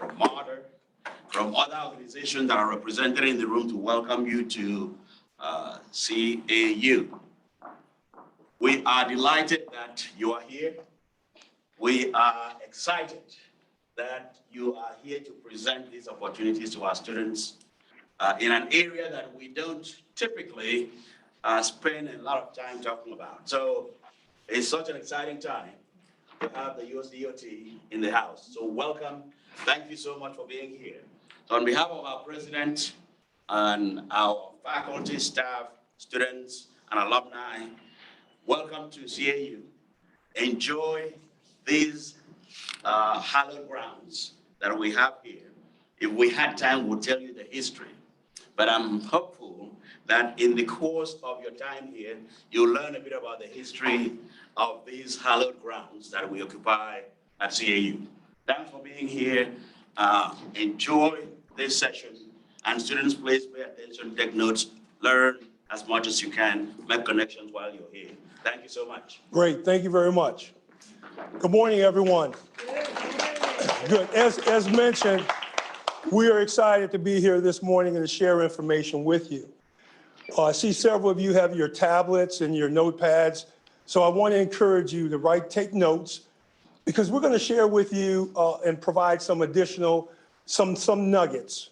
from MARTA, from other organizations that are represented in the room to welcome you to CAU. We are delighted that you are here. We are excited that you are here to present these opportunities to our students in an area that we don't typically spend a lot of time talking about. So it's such an exciting time to have the USDOT in the house. So welcome. Thank you so much for being here. So on behalf of our president and our faculty, staff, students, and alumni, welcome to CAU. Enjoy these hallowed grounds that we have here. If we had time, we'll tell you the history. But I'm hopeful that in the course of your time here, you'll learn a bit about the history of these hallowed grounds that we occupy at CAU. Thanks for being here. Enjoy this session. And students, please pay attention, take notes, learn as much as you can, make connections while you're here. Thank you so much. Great, thank you very much. Good morning, everyone. Good, as mentioned, we are excited to be here this morning and to share information with you. I see several of you have your tablets and your notepads, so I want to encourage you to take notes, because we're going to share with you and provide some additional, some nuggets,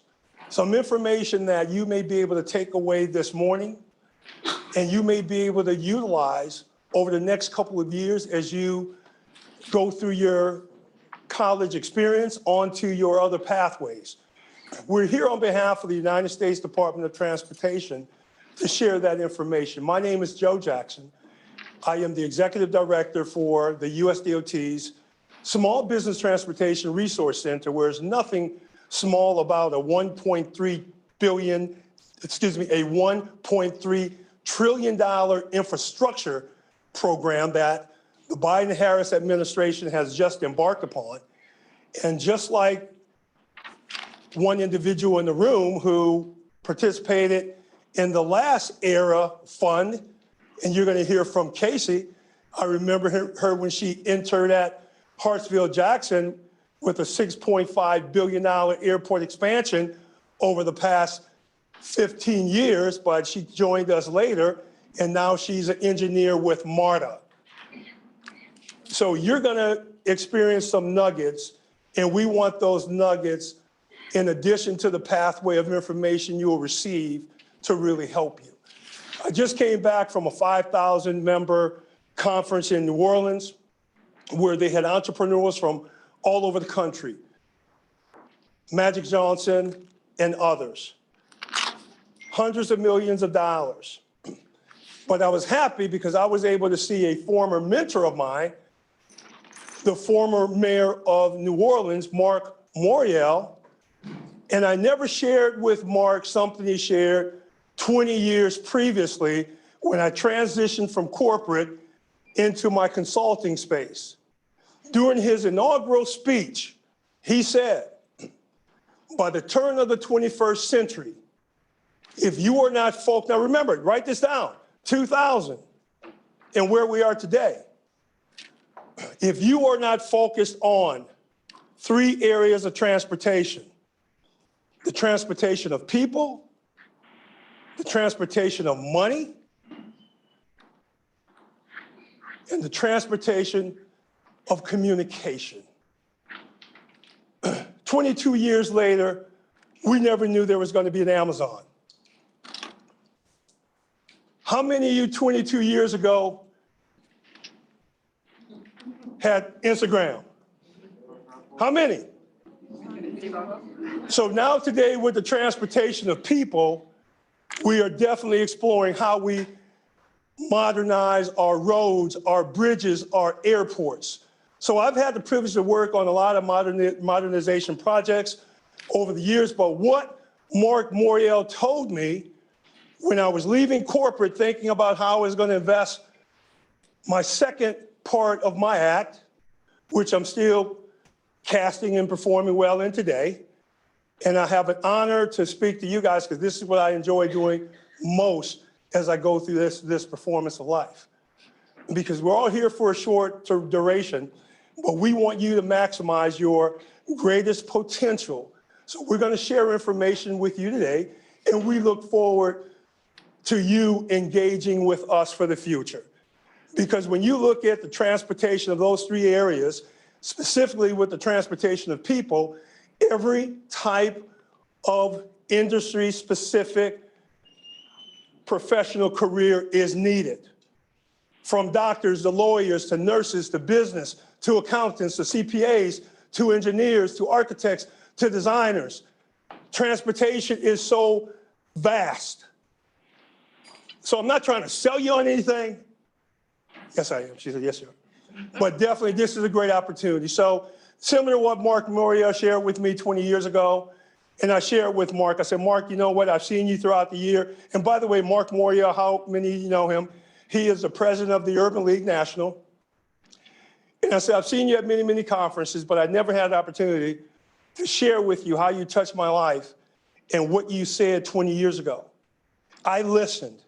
some information that you may be able to take away this morning and you may be able to utilize over the next couple of years as you go through your college experience onto your other pathways. We're here on behalf of the United States Department of Transportation to share that information. My name is Joe Jackson. I am the Executive Director for the USDOT's Small Business Transportation Resource Center, where there's nothing small about a $1.3 trillion infrastructure program that the Biden-Harris administration has just embarked upon. And just like one individual in the room who participated in the last era fund, and you're going to hear from Casey, I remember her when she entered at Hartsfield-Jackson with a $6.5 billion airport expansion over the past 15 years, but she joined us later, and now she's an engineer with MARTA. So you're going to experience some nuggets, and we want those nuggets in addition to the pathway of information you will receive to really help you. I just came back from a 5,000 member conference in New Orleans where they had entrepreneurs from all over the country, Magic Johnson and others, hundreds of millions of dollars. But I was happy because I was able to see a former mentor of mine, the former mayor of New Orleans, Mark Morial, and I never shared with Mark something he shared 20 years previously when I transitioned from corporate into my consulting space. During his inaugural speech, he said, by the turn of the 21st century, if you are not focused, now remember, write this down, 2000 and where we are today. If you are not focused on 3 areas of transportation, the transportation of people, the transportation of money, and the transportation of communication. 22 years later, we never knew there was going to be an Amazon. How many of you 22 years ago had Instagram? How many? So now today with the transportation of people, we are definitely exploring how we modernize our roads, our bridges, our airports. So I've had the privilege to work on a lot of modernization projects over the years, but what Mark Morial told me when I was leaving corporate thinking about how I was going to invest my second part of my act, which I'm still casting and performing well in today. And I have an honor to speak to you guys because this is what I enjoy doing most as I go through this performance of life. Because we're all here for a short duration, but we want you to maximize your greatest potential. So we're going to share information with you today, and we look forward to you engaging with us for the future. Because when you look at the transportation of those three areas, specifically with the transportation of people, every type of industry-specific professional career is needed. From doctors to lawyers to nurses to business to accountants to CPAs to engineers to architects to designers. Transportation is so vast. So I'm not trying to sell you on anything. Yes, I am. She said, yes, sir. But definitely, this is a great opportunity. So similar to what Mark Moria shared with me 20 years ago, and I shared with Mark, I said, Mark, you know what? I've seen you throughout the year. And by the way, Mark Moria, how many of you know him? He is the president of the Urban League National. And I said, I've seen you at many, many conferences, but I never had the opportunity to share with you how you touched my life and what you said 20 years ago. I listened.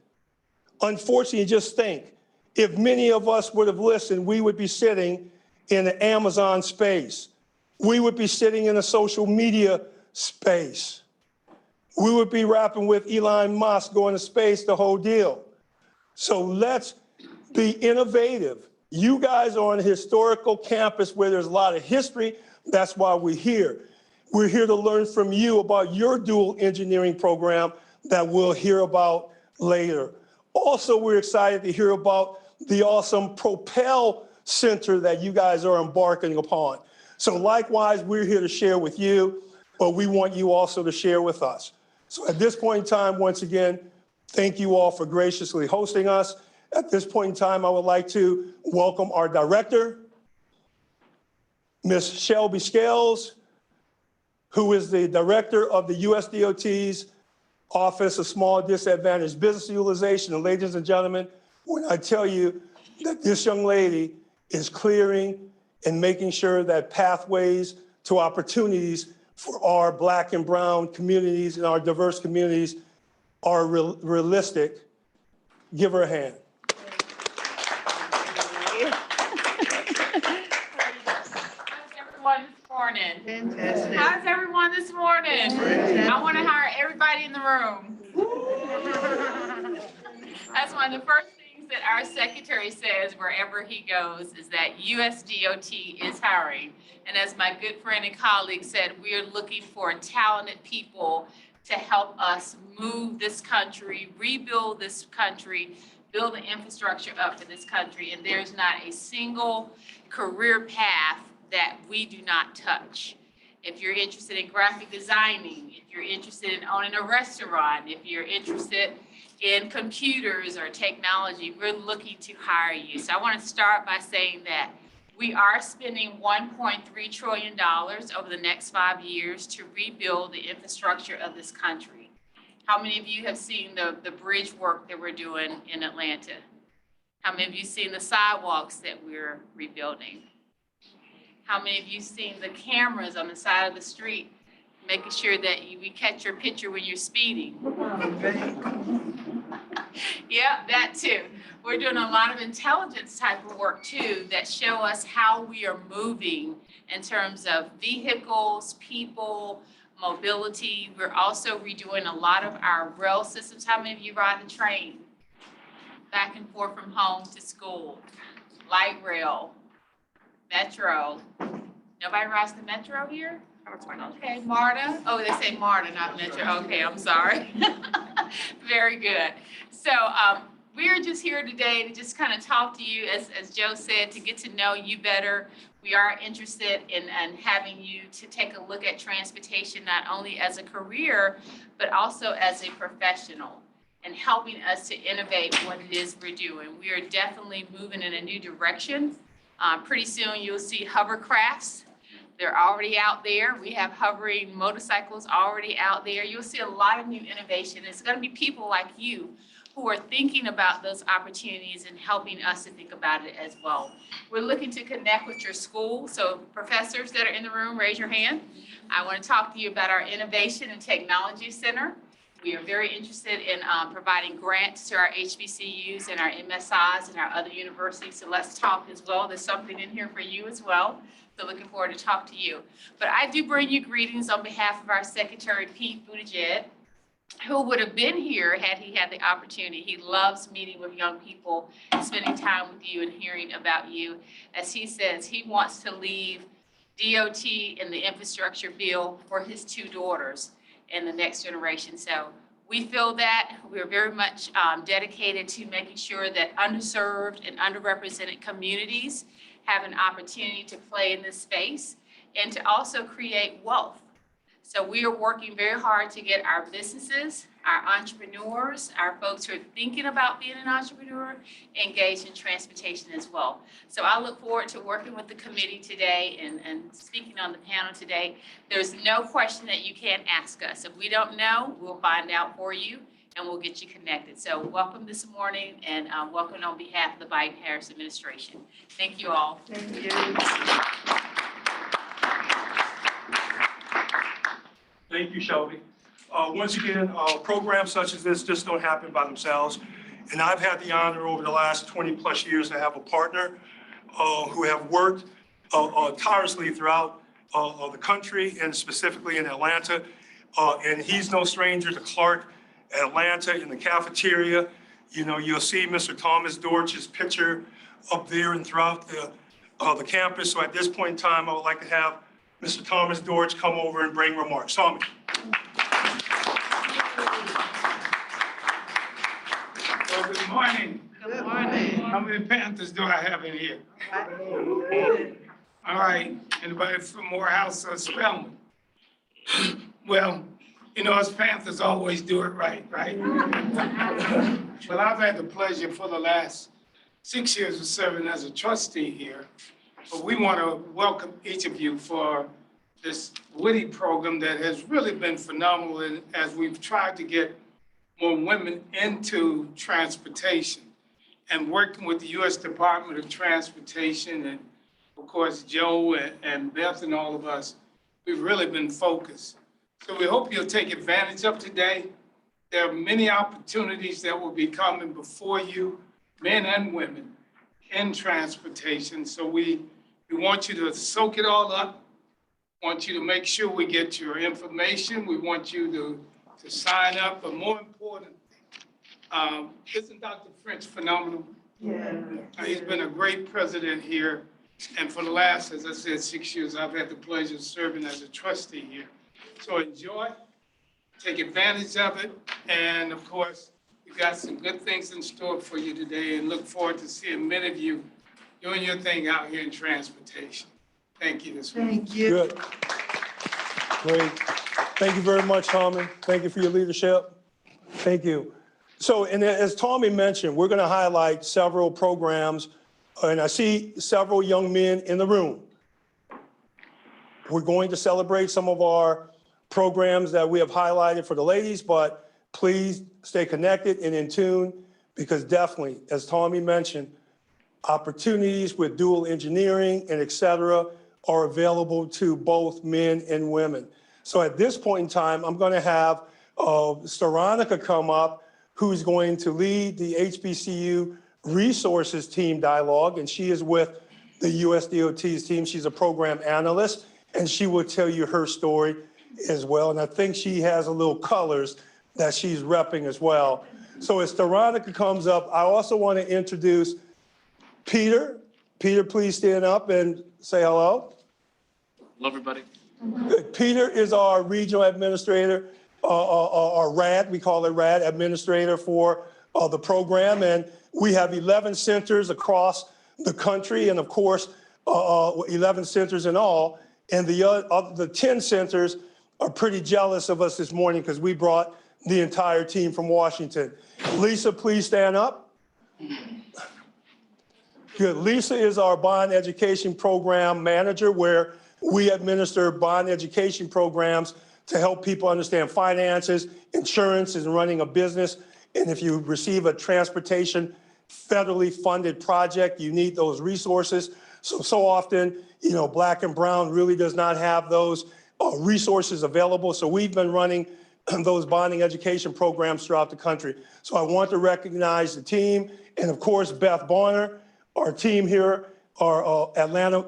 Unfortunately, just think, if many of us would have listened, we would be sitting in the Amazon space. We would be sitting in a social media space. We would be rapping with Elon Musk going to space, the whole deal. So let's be innovative. You guys are on a historical campus where there's a lot of history. That's why we're here. We're here to learn from you about your dual engineering program that we'll hear about later. Also, we're excited to hear about the awesome Propel Center that you guys are embarking upon. So likewise, we're here to share with you, but we want you also to share with us. So at this point in time, once again, thank you all for graciously hosting us. At this point in time, I would like to welcome our director, Ms. Shelby Scales, who is the director of the USDOT's Office of Small Disadvantaged Business Utilization. And ladies and gentlemen, when I tell you that this young lady is clearing and making sure that pathways to opportunities for our Black and brown communities and our diverse communities are realistic, give her a hand. Fantastic. How's everyone this morning? Fantastic. I want to hire everybody in the room. That's one of the first things that our secretary says wherever he goes is that USDOT is hiring. And as my good friend and colleague said, we are looking for talented people to help us move this country, rebuild this country, build the infrastructure up for this country. And there's not a single career path that we do not touch. If you're interested in graphic designing, if you're interested in owning a restaurant, if you're interested in computers or technology, we're looking to hire you. So I want to start by saying that we are spending $1.3 trillion over the next 5 years to rebuild the infrastructure of this country. How many of you have seen the bridge work that we're doing in Atlanta? How many of you have seen the sidewalks that we're rebuilding? How many of you have seen the cameras on the side of the street, making sure that we catch your picture when you're speeding? Yeah, that too. We're doing a lot of intelligence type of work too that show us how we are moving in terms of vehicles, people, mobility. We're also redoing a lot of our rail systems. How many of you ride the train back and forth from home to school? Light rail, metro. Nobody rides the metro here? Okay, MARTA. Oh, they say MARTA, not metro. Okay, I'm sorry. Very good. So we're just here today to just kind of talk to you, as Joe said, to get to know you better. We are interested in having you to take a look at transportation, not only as a career, but also as a professional, and helping us to innovate what it is we're doing. We are definitely moving in a new direction. Pretty soon you'll see hovercrafts. They're already out there. We have hovering motorcycles already out there. You'll see a lot of new innovation. It's going to be people like you who are thinking about those opportunities and helping us to think about it as well. We're looking to connect with your school. So professors that are in the room, raise your hand. I want to talk to you about our Innovation and Technology Center. We are very interested in providing grants to our HBCUs and our MSIs and our other universities. So let's talk as well. There's something in here for you as well. So looking forward to talk to you. But I do bring you greetings on behalf of our Secretary, Pete Buttigieg, who would have been here had he had the opportunity. He loves meeting with young people, spending time with you and hearing about you. As he says, he wants to leave DOT and the infrastructure bill for his two daughters and the next generation. So we feel that we're very much dedicated to making sure that underserved and underrepresented communities have an opportunity to play in this space and to also create wealth. So we are working very hard to get our businesses, our entrepreneurs, our folks who are thinking about being an entrepreneur engaged in transportation as well. So I look forward to working with the committee today and speaking on the panel today. There's no question that you can't ask us. If we don't know, we'll find out for you and we'll get you connected. So welcome this morning and welcome on behalf of the Biden-Harris administration. Thank you all. Thank you. Thank you, Shelby. Once again, programs such as this just don't happen by themselves. And I've had the honor over the last 20 plus years to have a partner who have worked tirelessly throughout the country and specifically in Atlanta. And he's no stranger to Clark at Atlanta in the cafeteria. You know, you'll see Mr. Thomas Dortch's picture up there and throughout the campus. So at this point in time, I would like to have Mr. Thomas Dortch come over and bring remarks. Tommy. Well, good morning. Good morning. How many Panthers do I have in here? All right. Anybody from Morehouse or Spelman? Well, you know, us Panthers always do it right, right? Well, I've had the pleasure for the last 6 years of serving as a trustee here. But we want to welcome each of you for this WITI program that has really been phenomenal as we've tried to get more women into transportation and working with the U.S. Department of Transportation and, of course, Joe and Beth and all of us, we've really been focused. So we hope you'll take advantage of today. There are many opportunities that will be coming before you, men and women, in transportation. So we want you to soak it all up. Want you to make sure we get your information. We want you to sign up, but more importantly, isn't Dr. French phenomenal? Yeah. He's been a great president here. And for the last, as I said, 6 years, I've had the pleasure of serving as a trustee here. So enjoy, take advantage of it. And of course, we've got some good things in store for you today and look forward to seeing many of you doing your thing out here in transportation. Thank you this morning. Thank you. Good. Great. Thank you very much, Tommy. Thank you for your leadership. Thank you. So, and as Tommy mentioned, we're going to highlight several programs, and I see several young men in the room. We're going to celebrate some of our programs that we have highlighted for the ladies, but please stay connected and in tune because definitely, as Tommy mentioned, opportunities with dual engineering and et cetera are available to both men and women. So at this point in time, I'm going to have Saronica come up, who's going to lead the HBCU resources team dialogue, and she is with the USDOT's team. She's a program analyst, and she will tell you her story as well. And I think she has a little colors that she's repping as well. So as Saronica comes up, I also want to introduce Peter. Peter, please stand up and say hello. Hello, everybody. Good. Peter is our regional administrator, our RAD, we call it RAD, administrator for the program. And we have 11 centers across the country, and of course, 11 centers in all. And the 10 centers are pretty jealous of us this morning because we brought the entire team from Washington. Lisa, please stand up. Good. Lisa is our bond education program manager, where we administer bond education programs to help people understand finances, insurance, and running a business. And if you receive a transportation federally funded project, you need those resources. So often, you know, Black and Brown really does not have those resources available. So we've been running those bonding education programs throughout the country. So I want to recognize the team and of course, Beth Bonner, our team here our Atlanta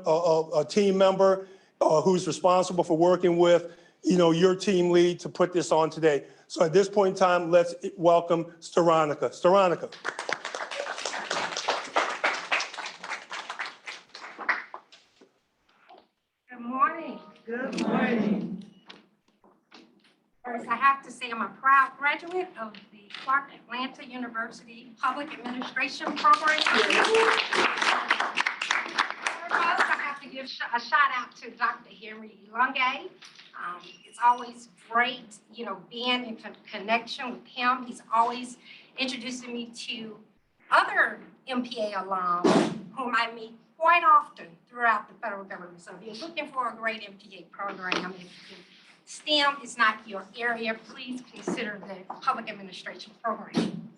team member who's responsible for working with, your team lead to put this on today. So at this point in time, let's welcome Steronica. Steronica. Good morning. Good morning. First, I have to say I'm a proud graduate of the Clark Atlanta University Public Administration Program. Foremost, I have to give a shout out to Dr. Henry Lunge. It's always great, being in connection with him. He's always introducing me to other MPA alums whom I meet quite often throughout the federal government. So if you're looking for a great MPA program, if STEM is not your area, please consider the public administration program.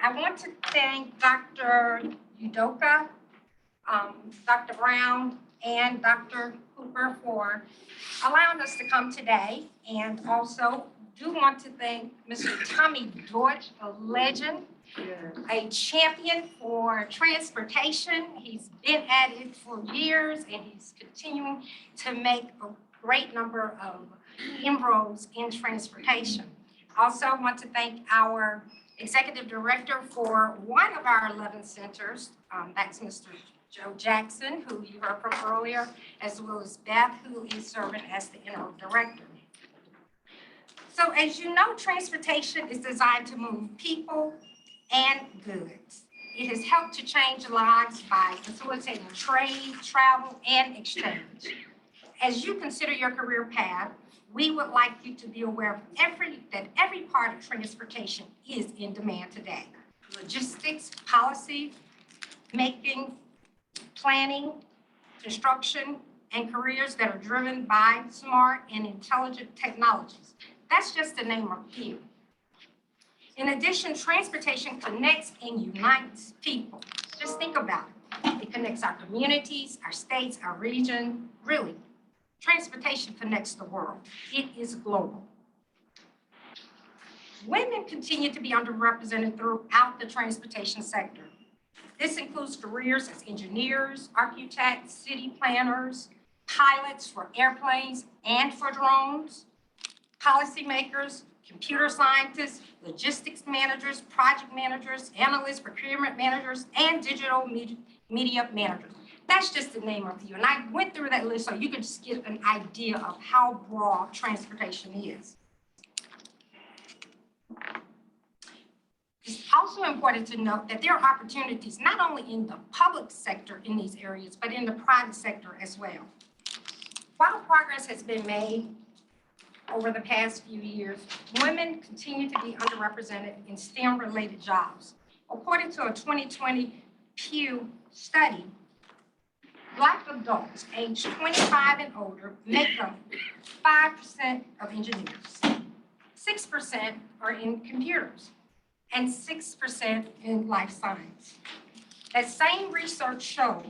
I want to thank Dr. Udoka, Dr. Brown, and Dr. Cooper for allowing us to come today. And also do want to thank Mr. Tommy George, a legend, a champion for transportation. He's been at it for years, and he's continuing to make a great number of inroads in transportation. Also, I want to thank our executive director for one of our 11 centers. That's Mr. Joe Jackson, who you heard from earlier, as well as Beth, who is serving as the interim director. So as you know, transportation is designed to move people and goods. It has helped to change lives by facilitating trade, travel, and exchange. As you consider your career path, we would like you to be aware of that every part of transportation is in demand today. Logistics, policy, making, planning, construction, and careers that are driven by smart and intelligent technologies. That's just to name a few. In addition, transportation connects and unites people. Just think about it. It connects our communities, our states, our region. Really, transportation connects the world. It is global. Women continue to be underrepresented throughout the transportation sector. This includes careers as engineers, architects, city planners, pilots for airplanes and for drones, policymakers, computer scientists, logistics managers, project managers, analysts, procurement managers, and digital media managers. That's just to name a few. And I went through that list so you could just get an idea of how broad transportation is. It's also important to note that there are opportunities not only in the public sector in these areas, but in the private sector as well. While progress has been made over the past few years, women continue to be underrepresented in STEM-related jobs. According to a 2020 Pew study, Black adults aged 25 and older make up 5% of engineers, 6% are in computers, and 6% in life science. That same research shows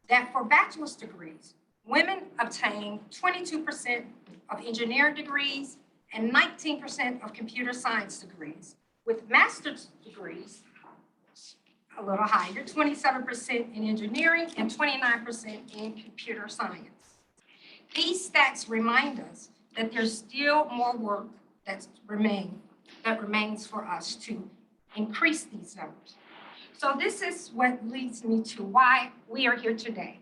that for bachelor's degrees, women obtain 22% of engineering degrees and 19% of computer science degrees, with master's degrees a little higher, 27% in engineering and 29% in computer science. These stats remind us that there's still more work that remains for us to increase these numbers. So this is what leads me to why we are here today.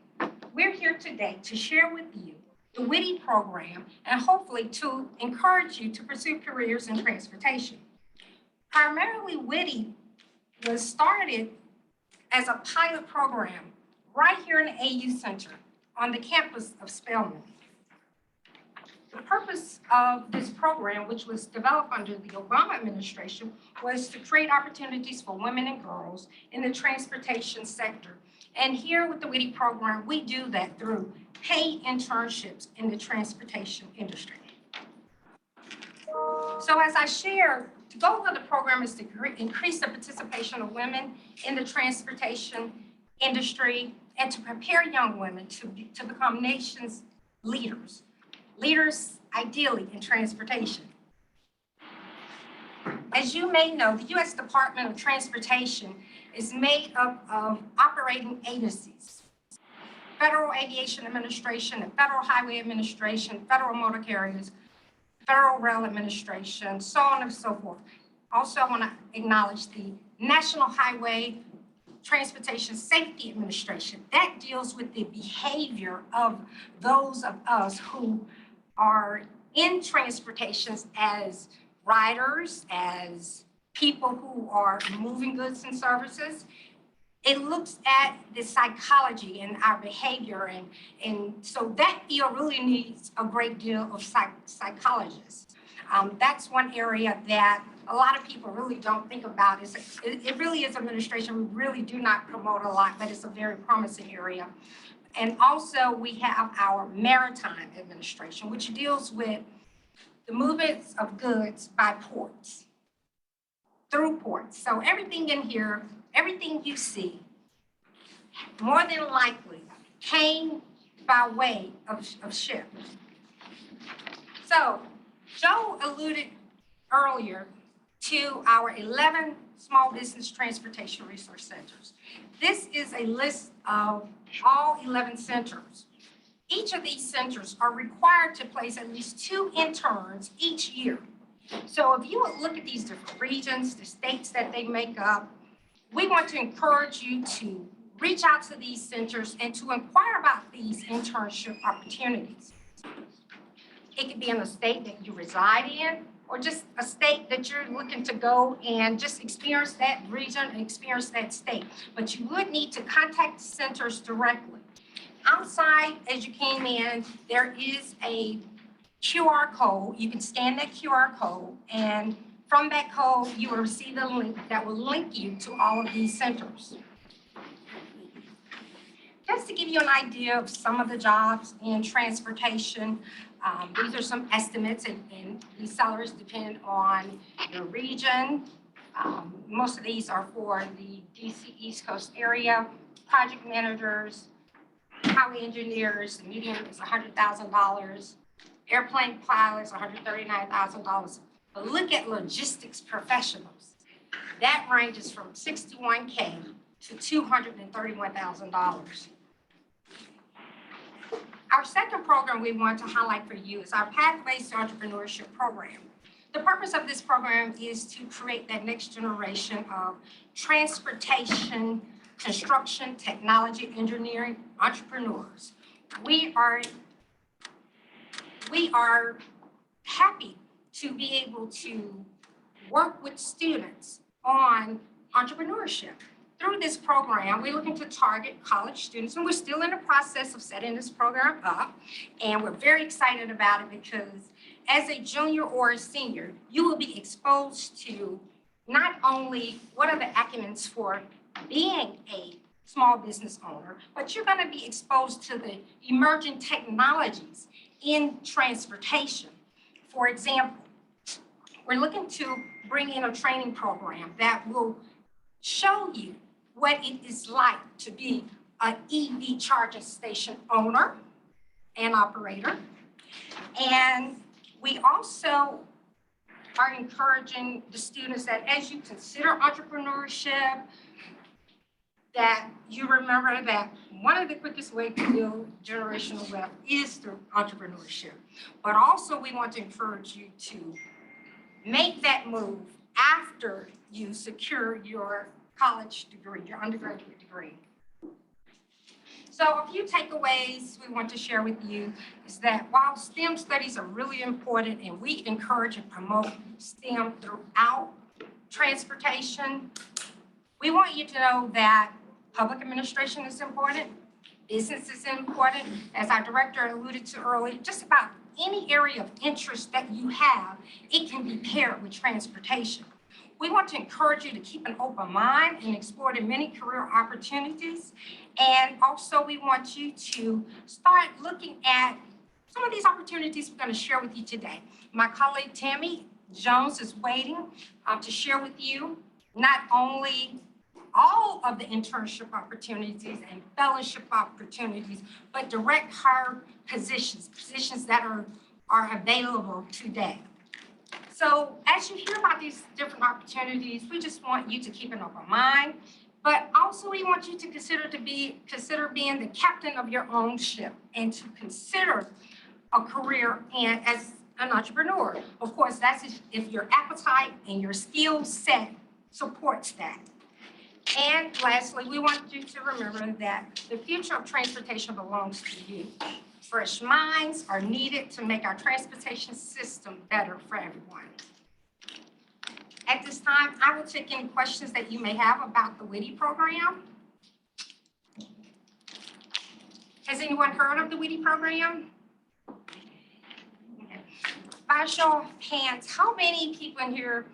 We're here today to share with you the WITI program and hopefully to encourage you to pursue careers in transportation. Primarily, WITI was started as a pilot program right here in the AU Center on the campus of Spelman. The purpose of this program, which was developed under the Obama administration, was to create opportunities for women and girls in the transportation sector. And here with the WITI program, we do that through paid internships in the transportation industry. So as I shared, the goal of the program is to increase the participation of women in the transportation industry and to prepare young women to become nation's leaders ideally in transportation. As you may know, the U.S. Department of Transportation is made up of operating agencies: Federal Aviation Administration, the Federal Highway Administration, Federal Motor Carriers, Federal Rail Administration, so on and so forth. Also, I want to acknowledge the National Highway Transportation Safety Administration. That deals with the behavior of those of us who are in transportations as riders, as people who are moving goods and services. It looks at the psychology and our behavior, and so that field really needs a great deal of psychologists. That's one area that a lot of people really don't think about. It really is administration we really do not promote a lot, but it's a very promising area. And also we have our maritime administration, which deals with the movements of goods by ports, through ports. So everything in here, everything you see, more than likely came by way of ship. So Joe alluded earlier to our 11 small business transportation resource centers. This is a list of all 11 centers. Each of these centers are required to place at least 2 interns each year. So if you look at these different regions, the states that they make up, we want to encourage you to reach out to these centers and to inquire about these internship opportunities. It could be in a state that you reside in, or just a state that you're looking to go and just experience that region and experience that state. But you would need to contact centers directly. Outside, as you came in, there is a QR code. You can scan that QR code, and from that code, you will receive a link that will link you to all of these centers. Just to give you an idea of some of the jobs in transportation, these are some estimates, and these salaries depend on your region. Most of these are for the DC East Coast area. Project managers, highway engineers, the median is $100,000. Airplane pilots, $139,000. But look at logistics professionals. That ranges from $61K to $231,000. Our second program we want to highlight for you is our Pathways to Entrepreneurship program. The purpose of this program is to create that next generation of transportation, construction, technology, engineering entrepreneurs. We are happy to be able to work with students on entrepreneurship. Through this program, we're looking to target college students, and we're still in the process of setting this program up. And we're very excited about it because as a junior or a senior, you will be exposed to not only what are the acronyms for being a small business owner, but you're going to be exposed to the emerging technologies in transportation. For example, we're looking to bring in a training program that will show you what it is like to be an EV charging station owner and operator. And we also are encouraging the students that as you consider entrepreneurship, that you remember that one of the quickest ways to build generational wealth is through entrepreneurship. But also we want to encourage you to make that move after you secure your college degree, your undergraduate degree. So a few takeaways we want to share with you is that while STEM studies are really important and we encourage and promote STEM throughout transportation, we want you to know that public administration is important, business is important. As our director alluded to earlier, just about any area of interest that you have, it can be paired with transportation. We want to encourage you to keep an open mind and explore the many career opportunities. And also we want you to start looking at some of these opportunities we're going to share with you today. My colleague Tammy Jones is waiting to share with you not only all of the internship opportunities and fellowship opportunities, but direct hire positions that are available today. So as you hear about these different opportunities, we just want you to keep an open mind, But also we want you to consider being the captain of your own ship and to consider a career as an entrepreneur. Of course, that's if your appetite and your skill set supports that. And lastly, we want you to remember that the future of transportation belongs to you. Fresh minds are needed to make our transportation system better for everyone. At this time, I will take any questions that you may have about the WITI program. Has anyone heard of the WITI program? Okay. By show of hands, how many people in here,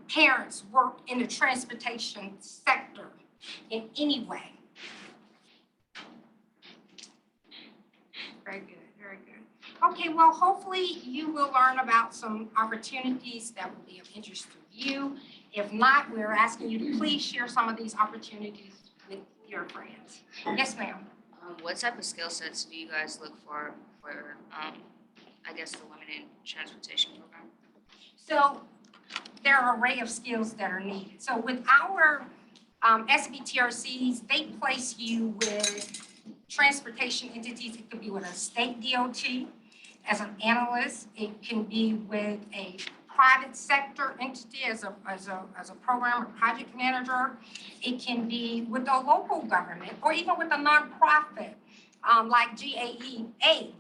parents, work in the transportation sector in any way? Very good, very good. Okay, well, hopefully you will learn about some opportunities that will be of interest to you. If not, we're asking you to please share some of these opportunities with your friends. Yes, ma'am. What type of skill sets do you guys look for I guess, the Women in Transportation program? So there are an array of skills that are needed. So with our SBTRCs, they place you with transportation entities. It could be with a state DOT as an analyst. It can be with a private sector entity as a program or project manager. It can be with a local government or even with a nonprofit like GAEA,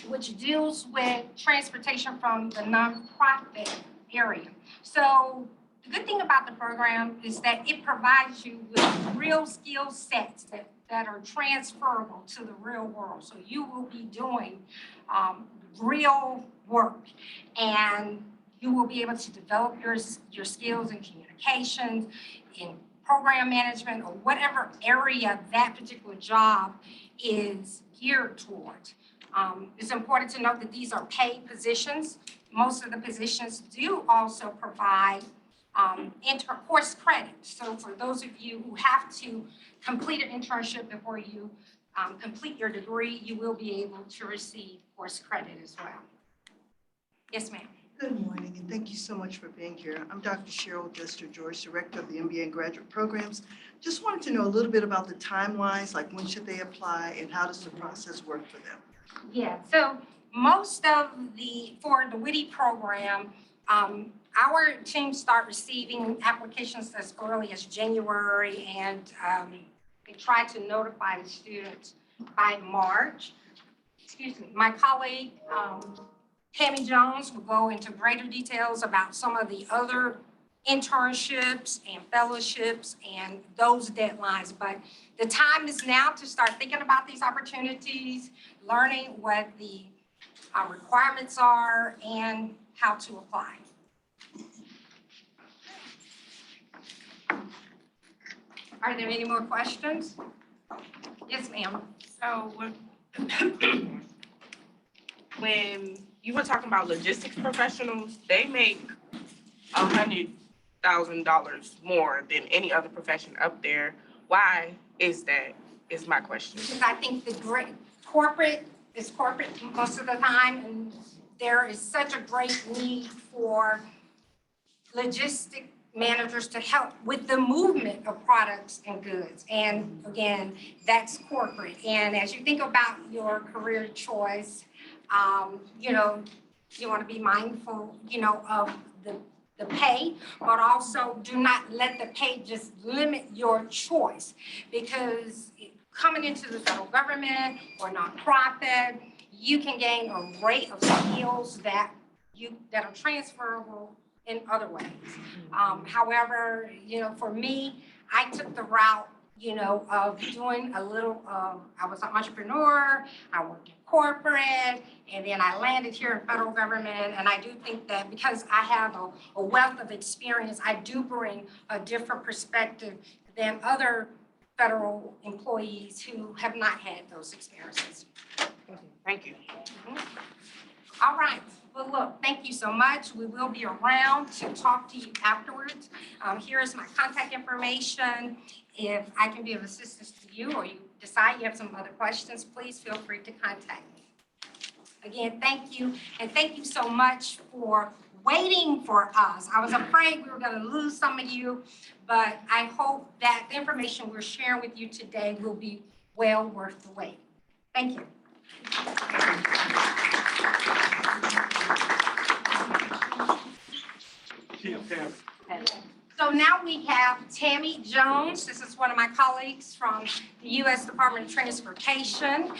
which deals with transportation from the nonprofit area. So the good thing about the program is that it provides you with real skill sets that are transferable to the real world. So you will be doing real work, and you will be able to develop your skills in communications, in program management, or whatever area that particular job is geared towards. It's important to note that these are paid positions. Most of the positions do also provide course credit. So for those of you who have to complete an internship before you complete your degree, you will be able to receive course credit as well. Yes, ma'am. Good morning, and thank you so much for being here. I'm Dr. Cheryl Dester-George, Director of the MBA and Graduate Programs. Just wanted to know a little bit about the timelines, like when should they apply and how does the process work for them? Yeah, so most of for the WITI program, our teams start receiving applications as early as January, and they try to notify the students by March. Excuse me, my colleague, Tammy Jones, will go into greater details about some of the other internships and fellowships and those deadlines. But the time is now to start thinking about these opportunities, learning what the requirements are and how to apply. Are there any more questions? Yes, ma'am. So when you were talking about logistics professionals, they make $100,000 more than any other profession up there. Why is that, is my question. Because I think the great corporate is corporate most of the time, and there is such a great need for logistic managers to help with the movement of products and goods. And again, that's corporate. And as you think about your career choice, you know, you want to be mindful, you know, of the pay, but also do not let the pay just limit your choice, because coming into the federal government or nonprofit, you can gain an array of skills that are transferable in other ways. However, you know, for me, I took the route, you know, of doing a little, I was an entrepreneur, I worked in corporate, and then I landed here in federal government. And I do think that because I have a wealth of experience, I do bring a different perspective than other federal employees who have not had those experiences. Thank you. All right. Well, look, thank you so much. We will be around to talk to you afterwards. Here is my contact information. If I can be of assistance to you, or you decide you have some other questions, please feel free to contact me. Again, thank you. And thank you so much for waiting for us. I was afraid we were going to lose some of you, but I hope that the information we're sharing with you today will be well worth the wait. Thank you. So now we have Tammy Jones. This is one of my colleagues from the U.S. Department of Transportation.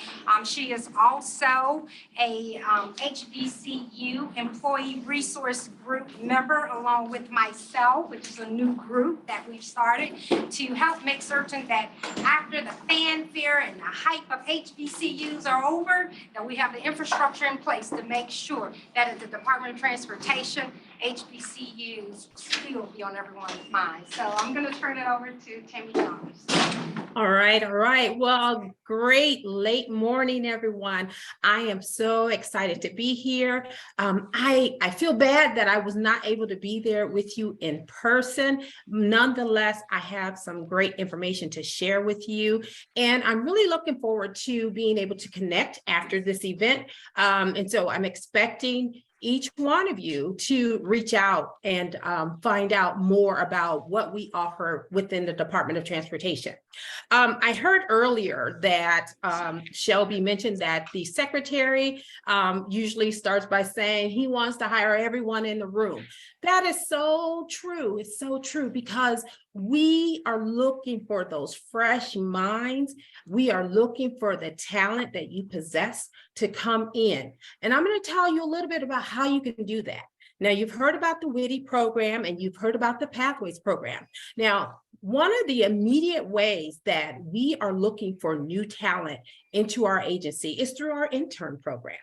She is also a HBCU Employee Resource Group member, along with myself, which is a new group that we've started to help make certain that after the fanfare and the hype of HBCUs are over, that we have the infrastructure in place to make sure that at the Department of Transportation, HBCUs still be on everyone's mind. So I'm going to turn it over to Tammy Jones. All right, all right. Well, great late morning, everyone. I am so excited to be here. I feel bad that I was not able to be there with you in person. Nonetheless, I have some great information to share with you. And I'm really looking forward to being able to connect after this event. And so I'm expecting each one of you to reach out and find out more about what we offer within the Department of Transportation. I heard earlier that Shelby mentioned that the secretary usually starts by saying he wants to hire everyone in the room. That is so true. It's so true because we are looking for those fresh minds. We are looking for the talent that you possess to come in. And I'm going to tell you a little bit about how you can do that. Now, you've heard about the WITI program and you've heard about the Pathways program. Now, one of the immediate ways that we are looking for new talent into our agency is through our intern programs.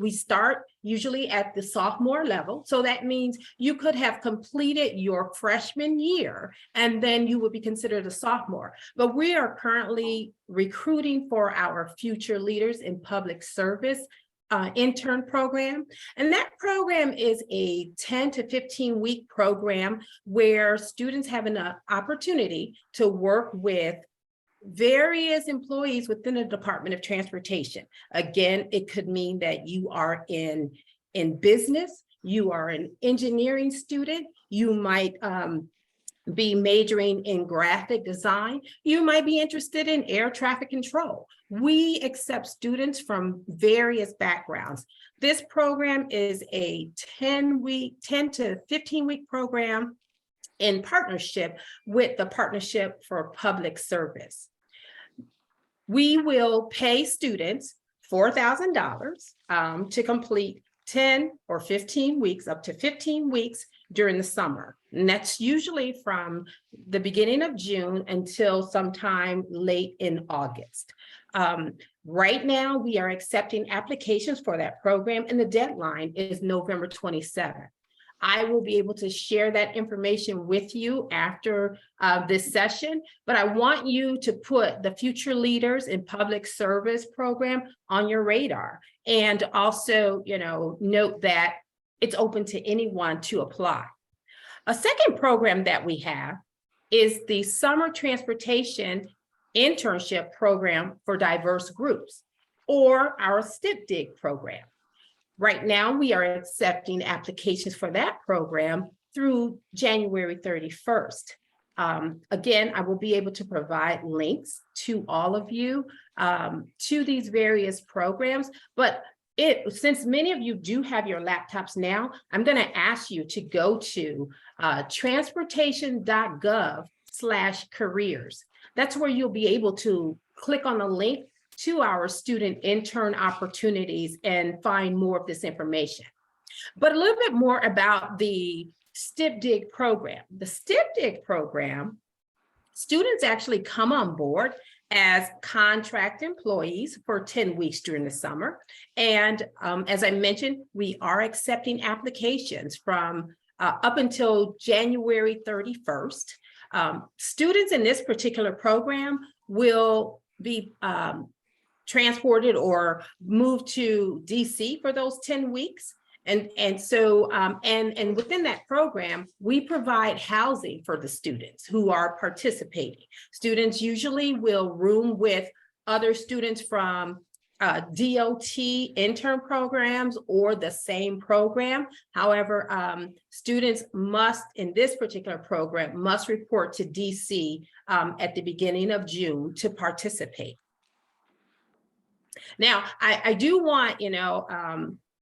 We start usually at the sophomore level. So that means you could have completed your freshman year and then you would be considered a sophomore. But we are currently recruiting for our future leaders in public service intern program. And that program is a 10 to 15 week program where students have an opportunity to work with various employees within the Department of Transportation. Again, it could mean that you are in business, you are an engineering student, you might be majoring in graphic design, you might be interested in air traffic control. We accept students from various backgrounds. This program is a 10 to 15 week program in partnership with the Partnership for Public Service. We will pay students $4,000 to complete 10 or 15 weeks, up to 15 weeks during the summer. And that's usually from the beginning of June until sometime late in August. Right now, we are accepting applications for that program, and the deadline is November 27th. I will be able to share that information with you after this session, but I want you to put the Future Leaders in Public Service program on your radar. And also, note that it's open to anyone to apply. A second program that we have is the Summer Transportation Internship Program for Diverse Groups, or our STIP-DIG program. Right now, we are accepting applications for that program through January 31st. Again, I will be able to provide links to all of you to these various programs, but since many of you do have your laptops now, I'm going to ask you to go to transportation.gov/careers. That's where you'll be able to click on the link to our student intern opportunities and find more of this information. But a little bit more about the STIP-DIG program. The STIP-DIG program, students actually come on board as contract employees for 10 weeks during the summer. And as I mentioned, we are accepting applications from up until January 31st. Students in this particular program will be transported or moved to DC for those 10 weeks. And so within that program, we provide housing for the students who are participating. Students usually will room with other students from DOT intern programs or the same program. However, students must, in this particular program, must report to DC at the beginning of June to participate. Now, I do want,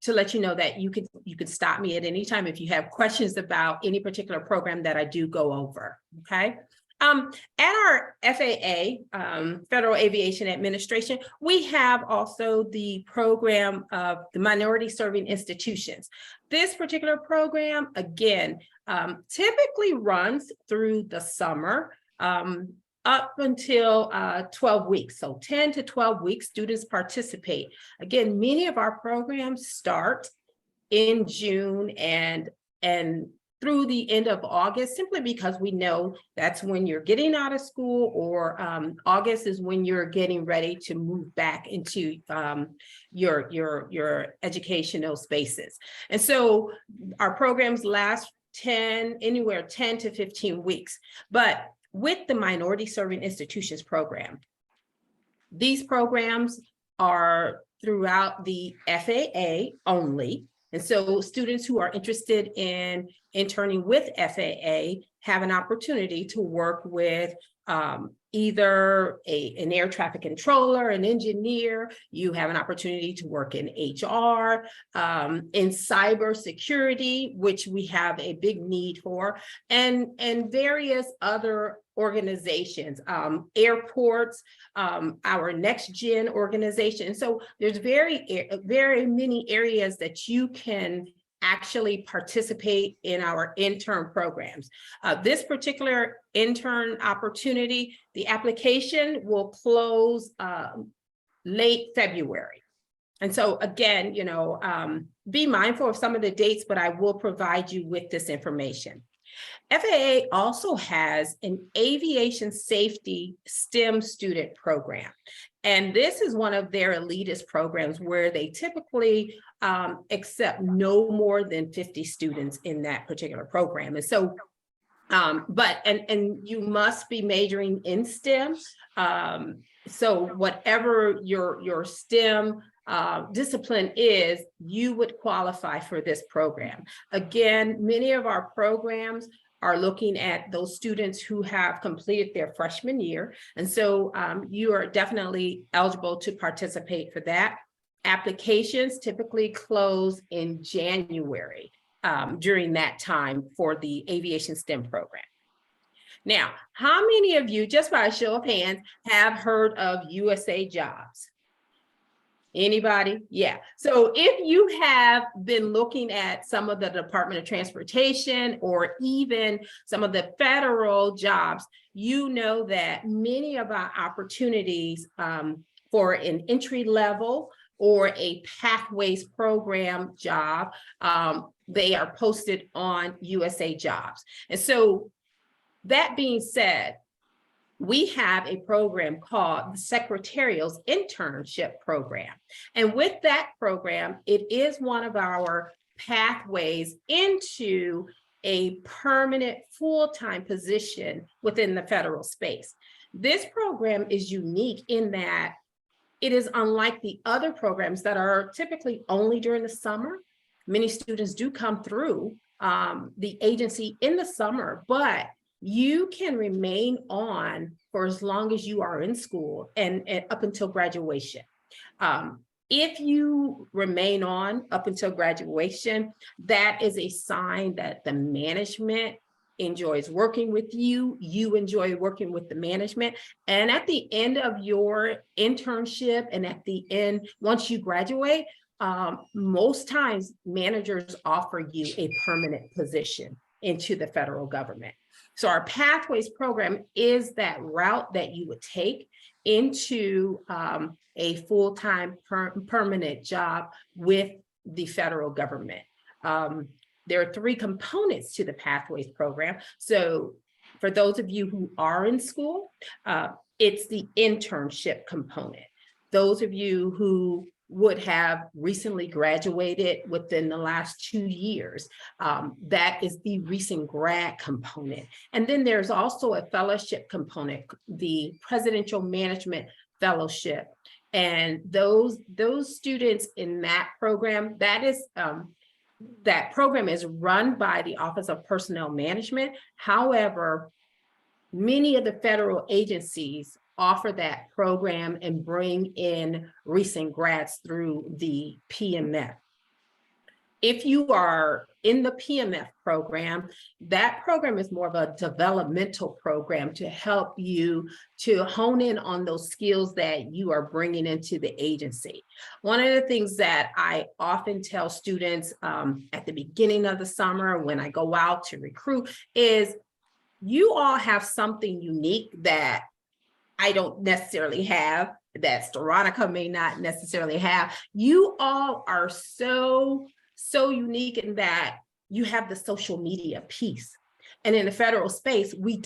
to let you know that you could stop me at any time if you have questions about any particular program that I do go over, okay? At our FAA, Federal Aviation Administration, we have also the program of the Minority Serving Institutions. This particular program, again, typically runs through the summer, up until 12 weeks. So 10 to 12 weeks, students participate. Again, many of our programs start in June and through the end of August, simply because we know that's when you're getting out of school, or August is when you're getting ready to move back into your educational spaces. And so our programs last anywhere 10 to 15 weeks. But with the Minority Serving Institutions program, these programs are throughout the FAA only. And so students who are interested in interning with FAA have an opportunity to work with either an air traffic controller, an engineer. You have an opportunity to work in HR, in cybersecurity, which we have a big need for, and various other organizations, airports, our next gen organization. So there's very many areas that you can actually participate in our intern programs. This particular intern opportunity, the application will close late February. And so again, be mindful of some of the dates, but I will provide you with this information. FAA also has an aviation safety STEM student program. And this is one of their elitist programs where they typically accept no more than 50 students in that particular program. And so, and you must be majoring in STEM. So whatever your STEM discipline is, you would qualify for this program. Again, many of our programs are looking at those students who have completed their freshman year. And so you are definitely eligible to participate for that. Applications typically close in January during that time for the aviation STEM program. Now, how many of you, just by a show of hands, have heard of USA Jobs? Anybody? Yeah. So if you have been looking at some of the Department of Transportation or even some of the federal jobs, you know that many of our opportunities for an entry level or a pathways program job, they are posted on USA Jobs. And so that being said, we have a program called the Secretarial's Internship Program. And with that program, it is one of our pathways into a permanent full-time position within the federal space. This program is unique in that it is unlike the other programs that are typically only during the summer. Many students do come through the agency in the summer, but you can remain on for as long as you are in school and up until graduation. If you remain on up until graduation, that is a sign that the management enjoys working with you, you enjoy working with the management. And at the end of your internship and at the end, once you graduate, most times managers offer you a permanent position into the federal government. So our Pathways program is that route that you would take into a full-time permanent job with the federal government. There are 3 components to the Pathways program. So for those of you who are in school, it's the internship component. Those of you who would have recently graduated within the last 2 years, that is the recent grad component. And then there's also a fellowship component, the Presidential Management Fellowship. And those students in that program, that program is run by the Office of Personnel Management. However, many of the federal agencies offer that program and bring in recent grads through the PMF. If you are in the PMF program, that program is more of a developmental program to help you to hone in on those skills that you are bringing into the agency. One of the things that I often tell students at the beginning of the summer when I go out to recruit is, you all have something unique that I don't necessarily have, that Veronica may not necessarily have. You all are so unique in that you have the social media piece. And in the federal space, we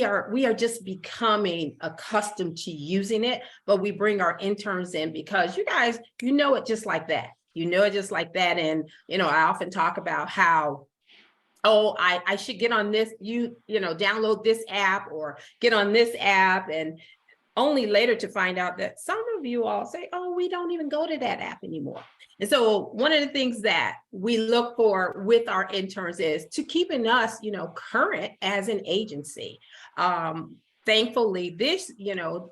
are just becoming accustomed to using it, but we bring our interns in because you guys, you know it just like that. You know it just like that. And, I often talk about how, oh, I should get on this, download this app or get on this app, and only later to find out that some of you all say, oh, we don't even go to that app anymore. And so one of the things that we look for with our interns is to keeping us, current as an agency. Thankfully,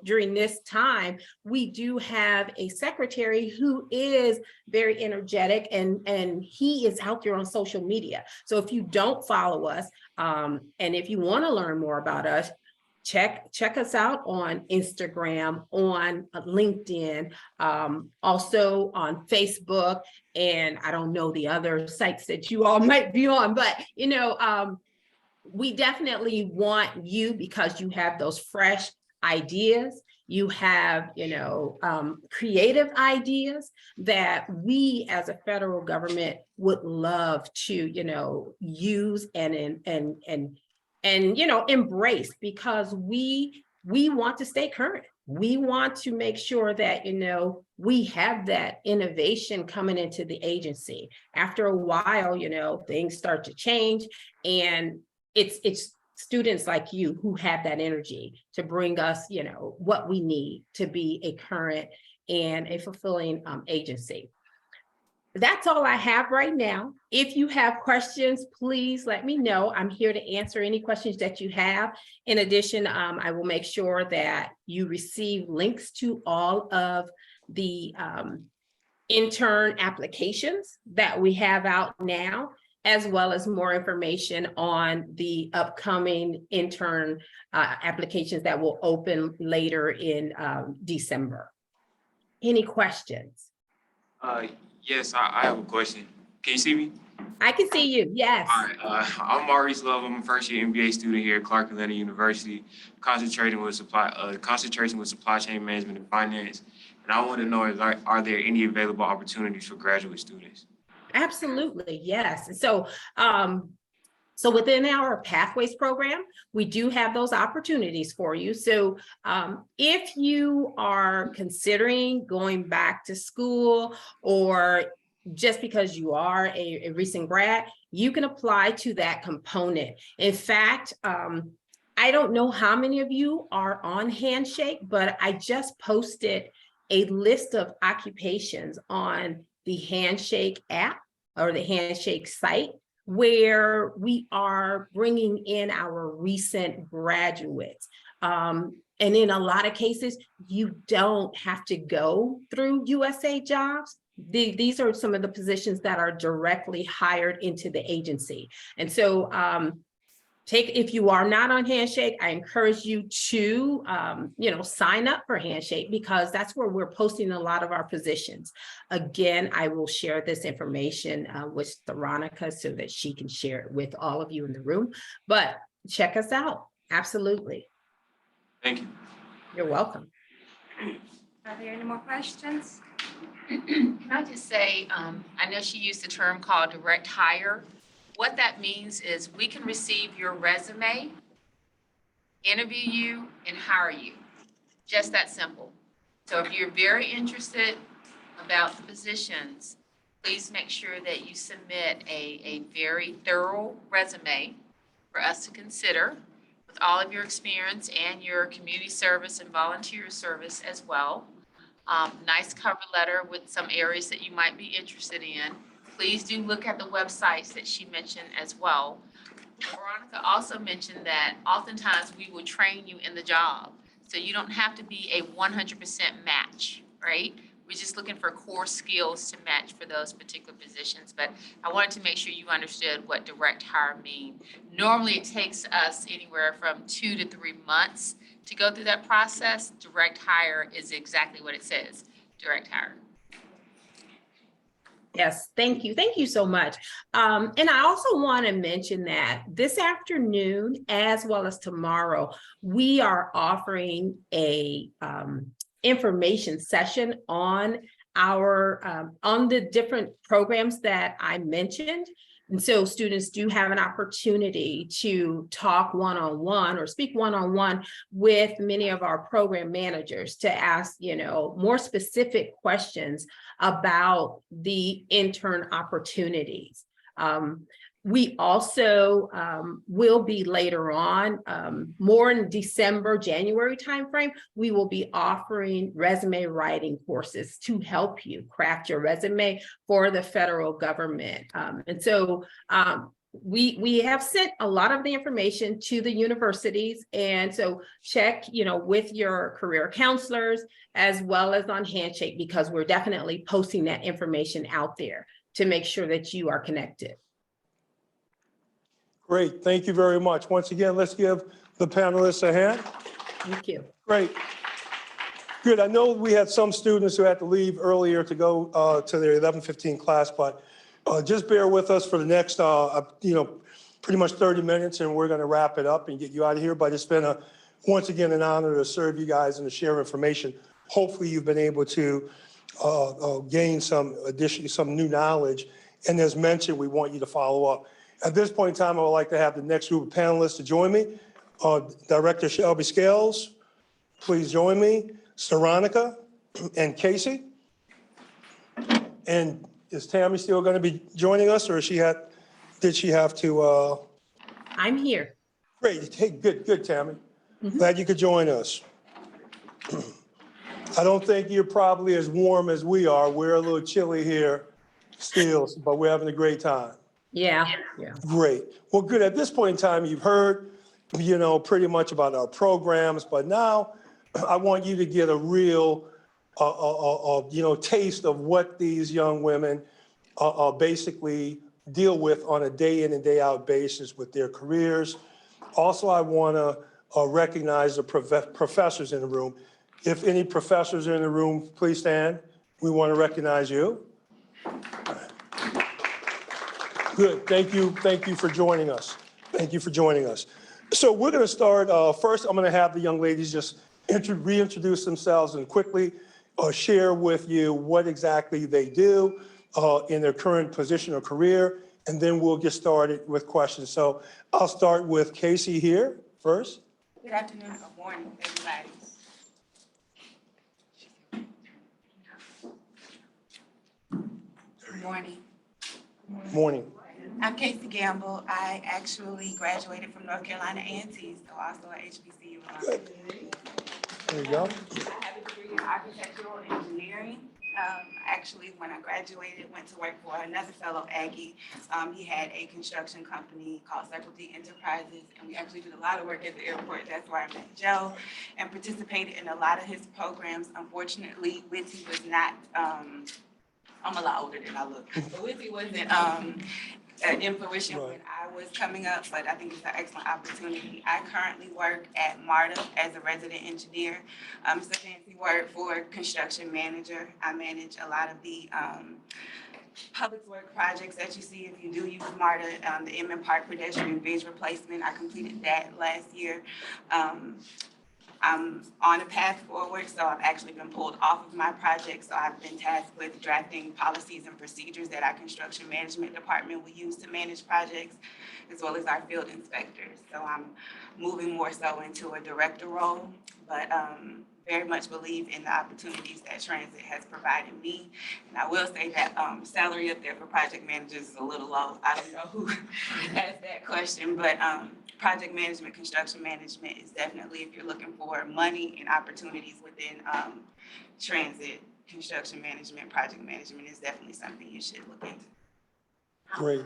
during this time, we do have a secretary who is very energetic, and he is out there on social media. So if you don't follow us, and if you want to learn more about us, check us out on Instagram, on LinkedIn, also on Facebook, and I don't know the other sites that you all might be on, but we definitely want you because you have those fresh ideas. You have, creative ideas that we as a federal government would love to, use and embrace, because we want to stay current. We want to make sure that, we have that innovation coming into the agency. After a while, things start to change, and it's students like you who have that energy to bring us, what we need to be a current and a fulfilling agency. That's all I have right now. If you have questions, please let me know. I'm here to answer any questions that you have. In addition, I will make sure that you receive links to all of the intern applications that we have out now, as well as more information on the upcoming intern applications that will open later in December. Any questions? Yes, I have a question. Can you see me? I can see you, yes. All right. I'm Maurice Love. I'm a first-year MBA student here at Clark Atlanta University, concentrating with supply chain management and finance. And I want to know, are there any available opportunities for graduate students? Absolutely, yes. So, so within our Pathways program, we do have those opportunities for you. So if you are considering going back to school, or just because you are a recent grad, you can apply to that component. In fact, I don't know how many of you are on Handshake, but I just posted a list of occupations on the Handshake app or the Handshake site, where we are bringing in our recent graduates. And in a lot of cases, you don't have to go through USA Jobs. These are some of the positions that are directly hired into the agency. And so if you are not on Handshake, I encourage you to, sign up for Handshake, because that's where we're posting a lot of our positions. Again, I will share this information with Veronica so that she can share it with all of you in the room, but check us out. Absolutely. Thank you. You're welcome. Are there any more questions? Can I just say, I know she used the term called direct hire. What that means is we can receive your resume, interview you, and hire you. Just that simple. So if you're very interested about the positions, please make sure that you submit a very thorough resume for us to consider, with all of your experience and your community service and volunteer service as well. Nice cover letter with some areas that you might be interested in. Please do look at the websites that she mentioned as well. Veronica also mentioned that oftentimes we will train you in the job. So you don't have to be a 100% match, right? We're just looking for core skills to match for those particular positions. But I wanted to make sure you understood what direct hire means. Normally, it takes us anywhere from 2 to 3 months to go through that process. Direct hire is exactly what it says, direct hire. Yes, thank you. Thank you so much. And I also want to mention that this afternoon, as well as tomorrow, we are offering a information session on on the different programs that I mentioned. And so students do have an opportunity to talk one-on-one or speak one-on-one with many of our program managers to ask, more specific questions about the intern opportunities. We also will be later on, more in December, January timeframe, we will be offering resume writing courses to help you craft your resume for the federal government. And so we have sent a lot of the information to the universities. And so check, with your career counselors as well as on Handshake, because we're definitely posting that information out there to make sure that you are connected. Great, thank you very much. Once again, let's give the panelists a hand. Thank you. Great. Good, I know we had some students who had to leave earlier to go to their 11:15 class, but just bear with us for the next, pretty much 30 minutes, and we're gonna wrap it up and get you out of here. But it's been once again, an honor to serve you guys and to share information. Hopefully you've been able to gain some new knowledge. And as mentioned, we want you to follow up. At this point in time, I would like to have the next group of panelists to join me. Director Shelby Scales, please join me. Veronica and Casey. And is Tammy still going to be joining us, or did she have to? I'm here. Great, hey, good, Tammy. Glad you could join us. I don't think you're probably as warm as we are. We're a little chilly here still, but we're having a great time. Yeah. Great. Well, good. At this point in time, you've heard, pretty much about our programs, but now I want you to get a real, taste of what these young women basically deal with on a day in and day out basis with their careers. Also, I want to recognize the professors in the room. If any professors are in the room, please stand. We want to recognize you. Good, thank you for joining us. Thank you for joining us. So we're gonna start, first I'm gonna have the young ladies just reintroduce themselves and quickly share with you what exactly they do in their current position or career, and then we'll get started with questions. So I'll start with Casey here first. Good afternoon, good morning, everybody. Good morning. Morning. I'm Casey Gamble. I actually graduated from North Carolina A&T, so also at HBCU. Good. There you go. I have a degree in architectural engineering. Actually, when I graduated, went to work for another fellow Aggie. He had a construction company called Circle D Enterprises, and we actually did a lot of work at the airport. That's where I met Joe and participated in a lot of his programs. Unfortunately, WITI was not, I'm a lot older than I look, but WITI wasn't in fruition when I was coming up, but I think it's an excellent opportunity. I currently work at MARTA as a resident engineer. It's a fancy word for construction manager. I manage a lot of the public work projects that you see if you do use MARTA, the Inman Park pedestrian bridge replacement. I completed that last year. I'm on a path forward, so I've actually been pulled off of my project. So I've been tasked with drafting policies and procedures that our construction management department will use to manage projects, as well as our field inspectors. So I'm moving more so into a director role, but very much believe in the opportunities that transit has provided me. And I will say that salary up there for project managers is a little low. I don't know who asked that question, but project management, construction management is definitely, if you're looking for money and opportunities within transit, construction management, project management is definitely something you should look into. Great.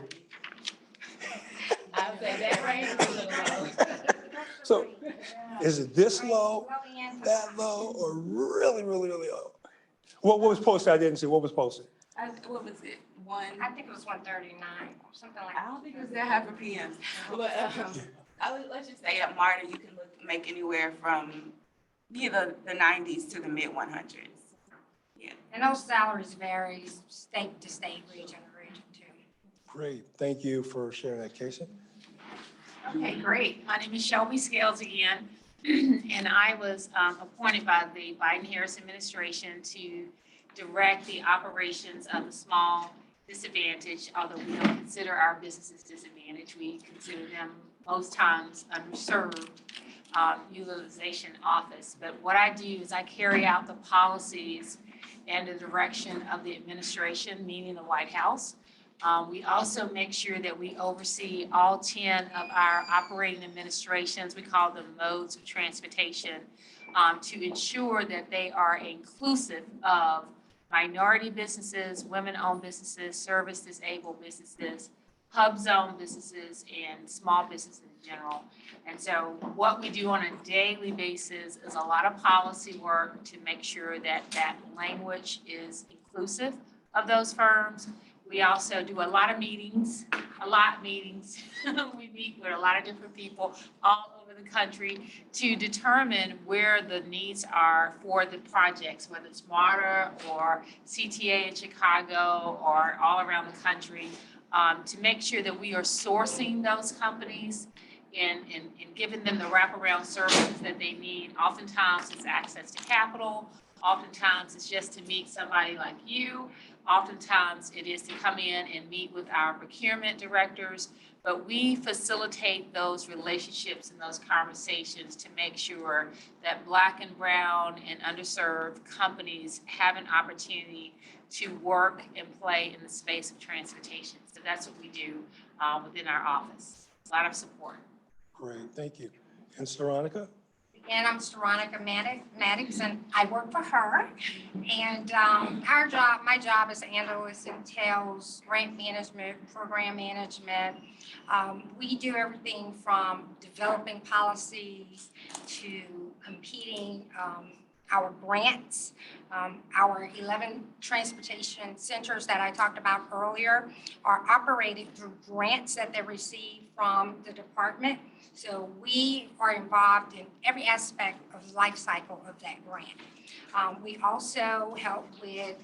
I would say that range is a little low. So is it this low, Well, and- that low, or really, really, really low? What was posted? I didn't see. What was posted? What was it? I think it was 139 or something like I that. don't think it was that high for PMs. But let's just say at MARTA, you can make anywhere from either the 90s to the mid 100s. Yeah. And those salaries vary state to state, region to region too. Great. Thank you for sharing that, Casey. Okay, great. My name is Shelby Scales again, and I was appointed by the Biden-Harris administration to direct the operations of the small disadvantaged, although we don't consider our businesses disadvantaged, we consider them most times underserved utilization office. But what I do is I carry out the policies and the direction of the administration, meaning the White House. We also make sure that we oversee all 10 of our operating administrations, we call them modes of transportation, to ensure that they are inclusive of minority businesses, women-owned businesses, service-disabled businesses, hub zone businesses, and small businesses in general. And so what we do on a daily basis is a lot of policy work to make sure that that language is inclusive of those firms. We also do a lot of meetings. We meet with a lot of different people all over the country to determine where the needs are for the projects, whether it's MARTA or CTA in Chicago or all around the country, to make sure that we are sourcing those companies and giving them the wraparound services that they need. Oftentimes it's access to capital. Oftentimes it's just to meet somebody like you. Oftentimes it is to come in and meet with our procurement directors, but we facilitate those relationships and those conversations to make sure that Black and brown and underserved companies have an opportunity to work and play in the space of transportation. So that's what we do within our office. A lot of support. Great, thank you. And Saronica? Again, I'm Veronica Maddox, and I work for her. And my job as analyst entails grant management, program management. We do everything from developing policies to competing our grants. Our 11 transportation centers that I talked about earlier are operated through grants that they receive from the department. So we are involved in every aspect of the life cycle of that grant. We also help with,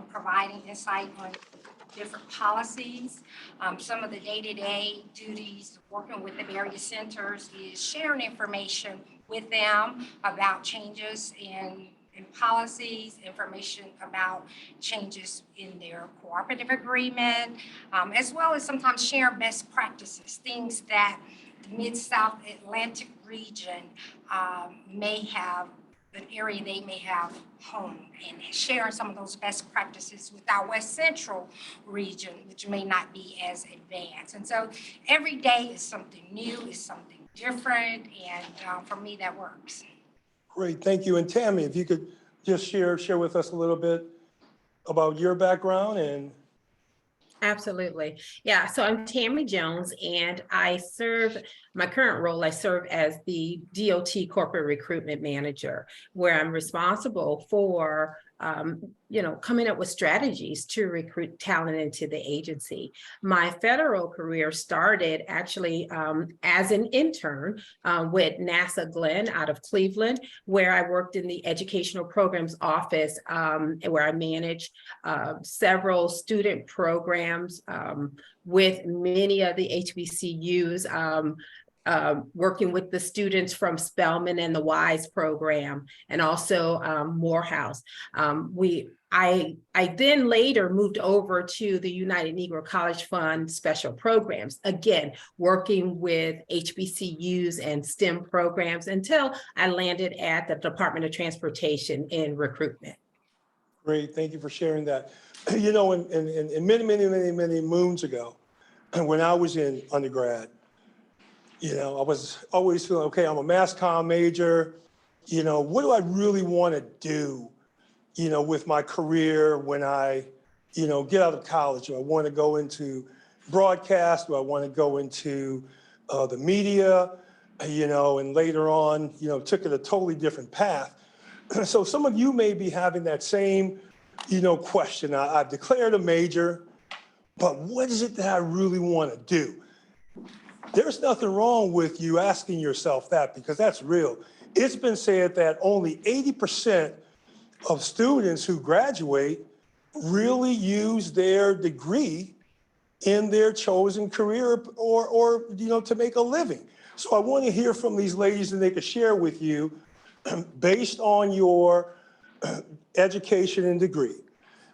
providing insight on different policies. Some of the day-to-day duties working with the various centers is sharing information with them about changes in policies, information about changes in their cooperative agreement, as well as sometimes share best practices, things that the Mid-South Atlantic region may have, an area they may have home, and sharing some of those best practices with our West Central region, which may not be as advanced. And so every day is something new, is something different, and for me, that works. Great, thank you. And Tammy, if you could just share with us a little bit about your background and. Absolutely. Yeah. So I'm Tammy Jones, and my current role, I serve as the DOT Corporate Recruitment Manager, where I'm responsible for, coming up with strategies to recruit talent into the agency. My federal career started actually as an intern with NASA Glenn out of Cleveland, where I worked in the educational programs office, where I managed several student programs with many of the HBCUs, working with the students from Spelman and the WISE program, and also Morehouse. I then later moved over to the United Negro College Fund special programs, again, working with HBCUs and STEM programs until I landed at the Department of Transportation in recruitment. Great, thank you for sharing that. In many moons ago, when I was in undergrad, I was always feeling, okay, I'm a mass comm major. What do I really want to do, with my career when I, get out of college? Do I want to go into broadcast? Do I want to go into the media? And later on, took it a totally different path. So some of you may be having that same, question. I've declared a major, but what is it that I really want to do? There's nothing wrong with you asking yourself that, because that's real. It's been said that only 80% of students who graduate really use their degree in their chosen career or to make a living. So I want to hear from these ladies, and they can share with you, based on your education and degree,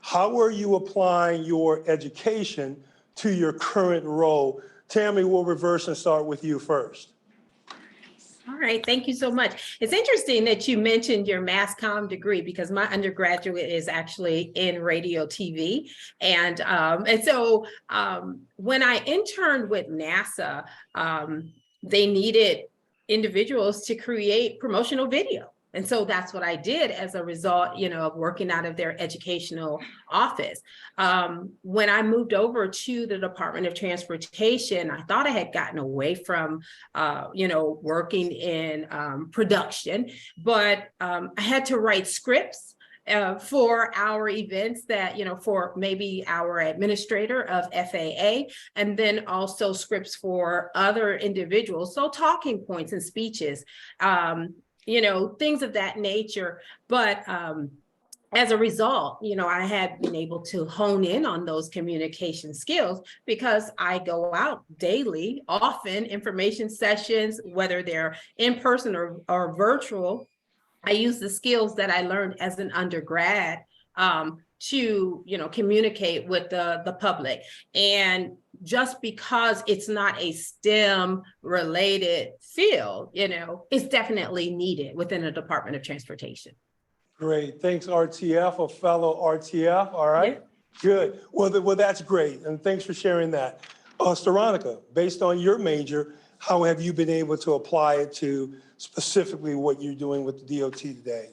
how are you applying your education to your current role? Tammy, we'll reverse and start with you first. All right, thank you so much. It's interesting that you mentioned your mass comm degree, because my undergraduate is actually in radio TV. And so when I interned with NASA, they needed individuals to create promotional video. And so that's what I did as a result, of working out of their educational office. When I moved over to the Department of Transportation, I thought I had gotten away from, working in production, but I had to write scripts for our events that, for maybe our administrator of FAA, and then also scripts for other individuals. So talking points and speeches, things of that nature. But as a result, I had been able to hone in on those communication skills, because I go out daily, often information sessions, whether they're in person or virtual. I use the skills that I learned as an undergrad to, communicate with the public. And just because it's not a STEM related field, it's definitely needed within the Department of Transportation. Great, thanks RTF, a fellow RTF, all right? Yeah. Good, well, that's great, and thanks for sharing that. Steronica, based on your major, how have you been able to apply it to specifically what you're doing with the DOT today?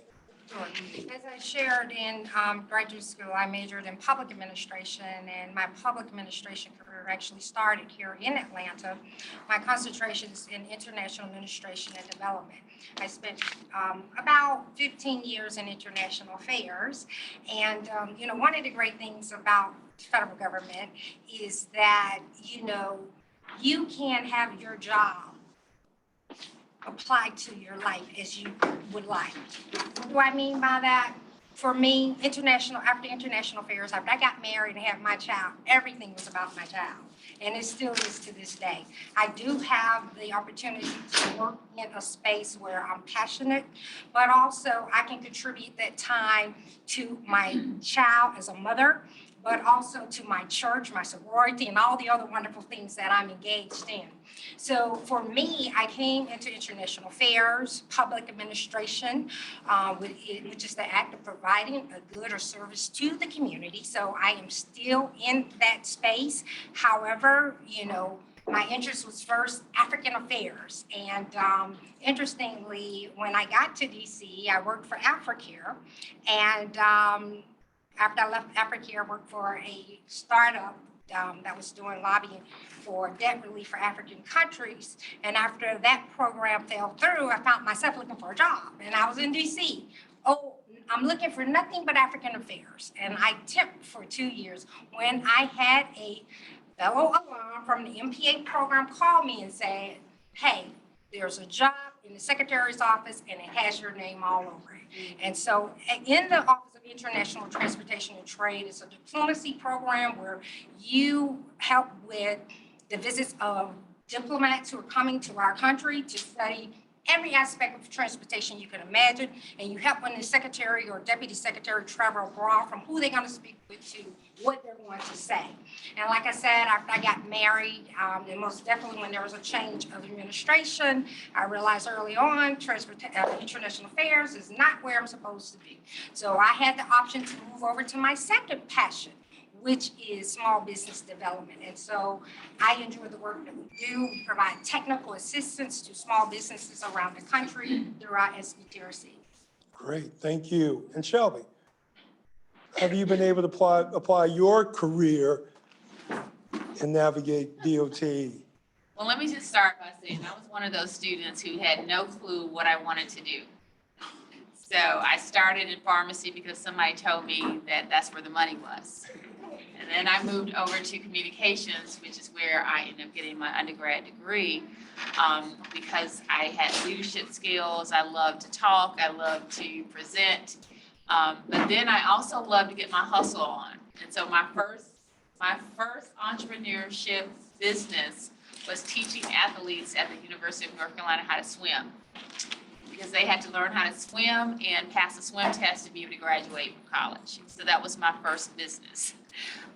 As I shared in graduate school, I majored in public administration, and my public administration career actually started here in Atlanta. My concentration is in international administration and development. I spent about 15 years in international affairs, and one of the great things about the federal government is that you can have your job apply to your life as you would like. What do I mean by that? For me, after international affairs, after I got married and had my child, everything was about my child. And it still is to this day. I do have the opportunity to work in a space where I'm passionate, but also I can contribute that time to my child as a mother, but also to my church, my sorority, and all the other wonderful things that I'm engaged in. So for me, I came into international affairs, public administration, which is the act of providing a good or service to the community. So I am still in that space. However, my interest was first African affairs. And interestingly, when I got to DC, I worked for AfriCare. And after I left AfriCare, I worked for a startup that was doing lobbying for debt relief for African countries. And after that program fell through, I found myself looking for a job. And I was in DC. Oh, I'm looking for nothing but African affairs. And I temped for 2 years when I had a fellow alum from the MPA program call me and said, hey, there's a job in the secretary's office and it has your name all over it. And so in the Office of International Transportation and Trade, it's a diplomacy program where you help with the visits of diplomats who are coming to our country to study every aspect of transportation you can imagine, and you help when the secretary or deputy secretary travel abroad from who they're going to speak with to what they're going to say. And like I said, after I got married, and most definitely when there was a change of administration, I realized early on international affairs is not where I'm supposed to be. So I had the option to move over to my second passion, which is small business development. And so I enjoy the work that we do. We provide technical assistance to small businesses around the country through our SBTRC. Great, thank you. And Shelby, have you been able to apply your career and navigate DOT? Well, let me just start by saying I was one of those students who had no clue what I wanted to do. So I started in pharmacy because somebody told me that that's where the money was. And then I moved over to communications, which is where I ended up getting my undergrad degree, because I had leadership skills. I love to talk. I love to present. But then I also love to get my hustle on. And so my first entrepreneurship business was teaching athletes at the University of North Carolina how to swim, because they had to learn how to swim and pass a swim test to be able to graduate from college. So that was my first business.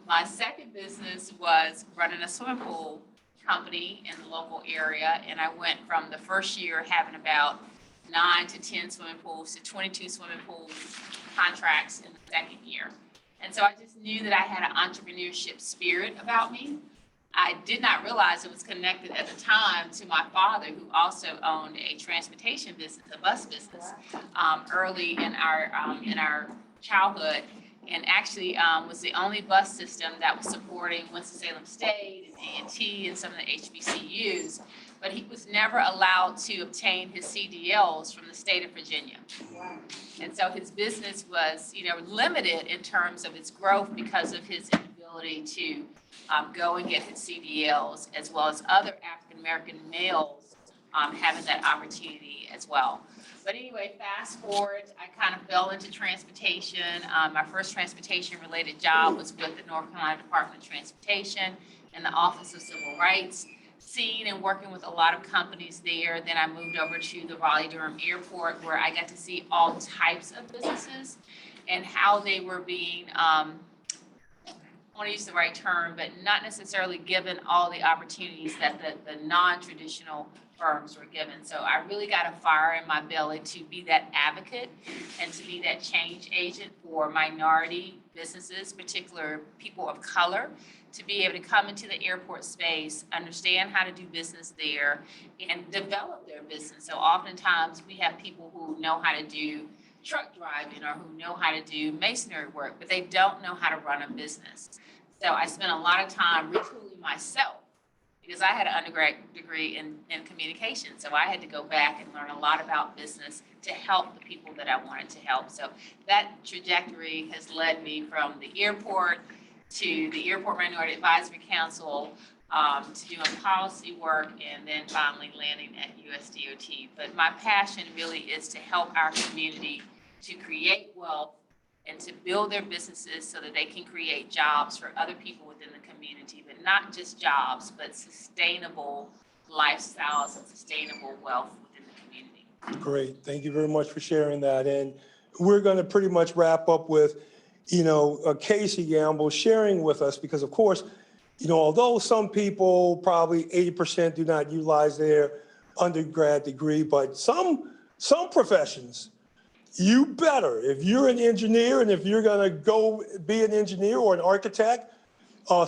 My second business was running a swimming pool company in the local area, and I went from the first year having about 9 to 10 swimming pools to 22 swimming pool contracts in the second year. And so I just knew that I had an entrepreneurship spirit about me. I did not realize it was connected at the time to my father, who also owned a transportation business, a bus business, early in our childhood, and actually was the only bus system that was supporting Winston-Salem State and A&T and some of the HBCUs. But he was never allowed to obtain his CDLs from the state of Virginia. And so his business was, limited in terms of its growth because of his inability to go and get his CDLs, as well as other African-American males having that opportunity as well. But anyway, fast forward, I kind of fell into transportation. My first transportation-related job was with the North Carolina Department of Transportation and the Office of Civil Rights, seeing and working with a lot of companies there. Then I moved over to the Raleigh-Durham Airport, where I got to see all types of businesses and how they were being, I want to use the right term, but not necessarily given all the opportunities that the non-traditional firms were given. So I really got a fire in my belly to be that advocate and to be that change agent for minority businesses, particular people of color, to be able to come into the airport space, understand how to do business there, and develop their business. So oftentimes we have people who know how to do truck driving or who know how to do masonry work, but they don't know how to run a business. So I spent a lot of time retooling myself, because I had an undergrad degree in communication. So I had to go back and learn a lot about business to help the people that I wanted to help. So that trajectory has led me from the airport to the Airport Minority Advisory Council, to doing policy work, and then finally landing at USDOT. But my passion really is to help our community to create wealth and to build their businesses so that they can create jobs for other people within the community, but not just jobs, but sustainable lifestyles and sustainable wealth within the community. Great, thank you very much for sharing that. And we're going to pretty much wrap up with, Casey Gamble sharing with us, because of course, although some people, probably 80% do not utilize their undergrad degree, but some professions, you better. If you're an engineer and if you're going to go be an engineer or an architect,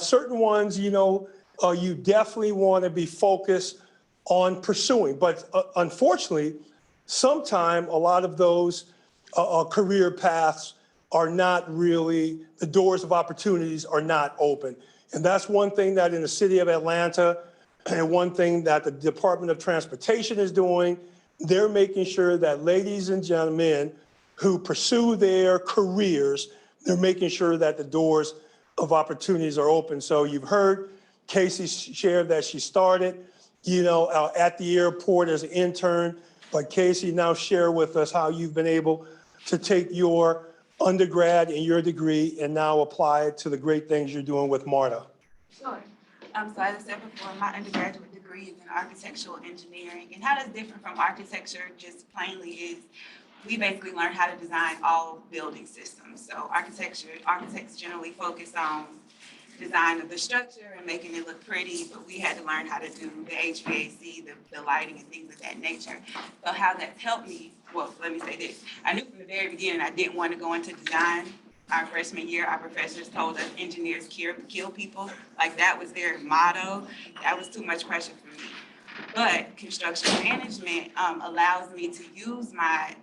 certain ones, you definitely want to be focused on pursuing. But unfortunately, sometimes a lot of those career paths are not really, the doors of opportunities are not open. And that's one thing that in the city of Atlanta, and one thing that the Department of Transportation is doing, they're making sure that ladies and gentlemen who pursue their careers, they're making sure that the doors of opportunities are open. So you've heard Casey share that she started, at the airport as an intern. But Casey, now share with us how you've been able to take your undergrad and your degree and now apply it to the great things you're doing with MARTA. Sure. So as I said before, my undergraduate degree is in architectural engineering. And how that's different from architecture just plainly is we basically learn how to design all building systems. So architects generally focus on design of the structure and making it look pretty, but we had to learn how to do the HVAC, the lighting and things of that nature. So how that's helped me, well, let me say this. I knew from the very beginning I didn't want to go into design. our freshman year, our professors told us engineers kill people. Like that was their motto. That was too much pressure for me. But construction management allows me to use my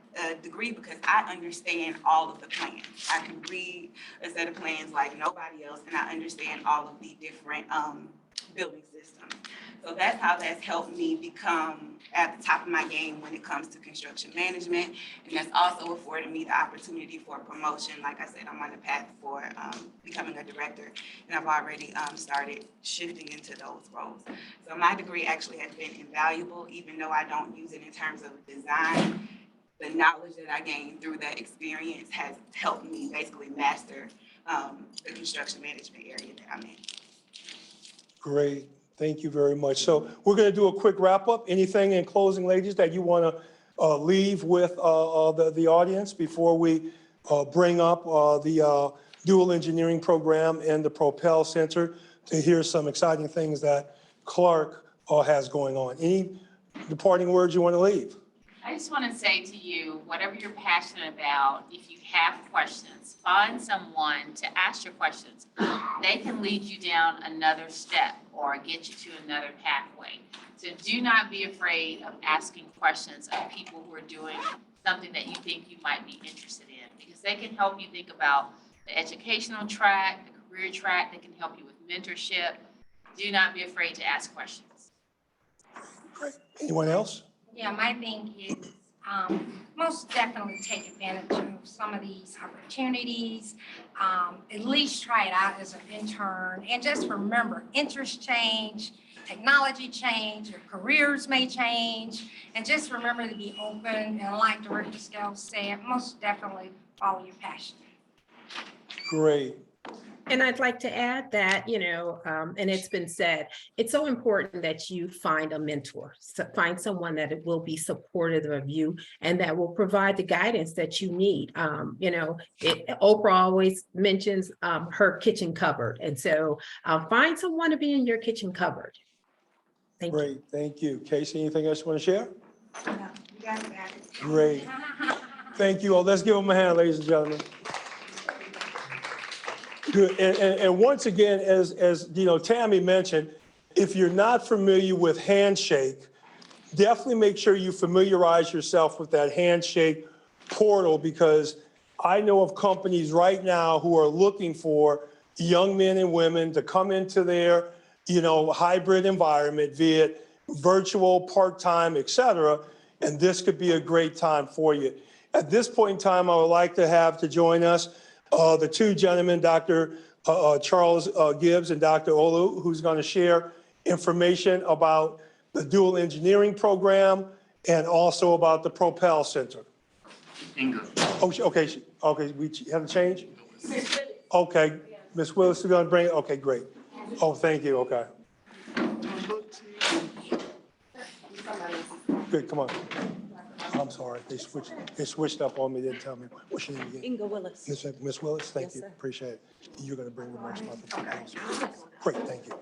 degree because I understand all of the plans. I can read a set of plans like nobody else, and I understand all of the different building systems. So that's how that's helped me become at the top of my game when it comes to construction management. And that's also afforded me the opportunity for promotion. Like I said, I'm on the path for becoming a director, and I've already started shifting into those roles. So my degree actually has been invaluable, even though I don't use it in terms of design. The knowledge that I gained through that experience has helped me basically master the construction management area that I'm in. Great. Thank you very much. So we're going to do a quick wrap up. Anything in closing, ladies, that you want to leave with the audience before we bring up the dual engineering program and the Propel Center to hear some exciting things that Clark has going on? Any departing words you want to leave? I just want to say to you, whatever you're passionate about, if you have questions, find someone to ask your questions. They can lead you down another step or get you to another pathway. So do not be afraid of asking questions of people who are doing something that you think you might be interested in, because they can help you think about the educational track, the career track. They can help you with mentorship. Do not be afraid to ask questions. Great. Anyone else? Yeah, my thing is most definitely take advantage of some of these opportunities. At least try it out as an intern. And just remember, interests change, technology change, your careers may change. And just remember to be open, and like Director Scales said, most definitely follow your passion. Great. And I'd like to add that, and it's been said, it's so important that you find a mentor, find someone that will be supportive of you and that will provide the guidance that you need. Oprah always mentions her kitchen cupboard. And so find someone to be in your kitchen cupboard. Thank you. Great. Thank you. Casey, anything else you want to share? No, you guys got it. Great. Thank you all. Let's give them a hand, ladies and gentlemen. Good. And once again, as Tammy mentioned, if you're not familiar with Handshake, definitely make sure you familiarize yourself with that Handshake portal, because I know of companies right now who are looking for young men and women to come into their, hybrid environment, be it virtual, part-time, et cetera, and this could be a great time for you. At this point in time, I would like to have to join us the two gentlemen, Dr. Charles Gibbs and Dr. Olu, who's going to share information about the dual engineering program and also about the Propel Center. Inga. Oh, okay, we haven't changed? Okay, Ms. Willis is going to bring it, okay, great. Oh, thank you, okay. Good, come on. I'm sorry, they switched up on me, didn't tell me. What's your name again? Inga Willis. Ms. Willis, thank Yes, you, sir. appreciate it. You're going to bring remarks about the proposal. Great, thank you.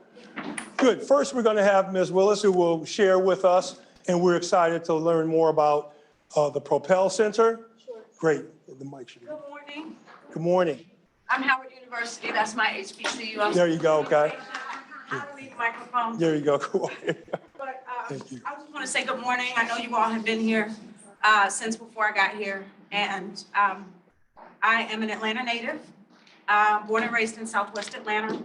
Good, first we're going to have Ms. Willis, who will share with us, and we're excited to learn more about the Propel Center. Sure. Great, the mic should be. Good morning. Good morning. I'm Howard University. That's my HBCU. There you go, okay. I don't need the microphone. There you go, cool. But Thank you. I just want to say good morning. I know you all have been here since before I got here. And I am an Atlanta native, born and raised in Southwest Atlanta.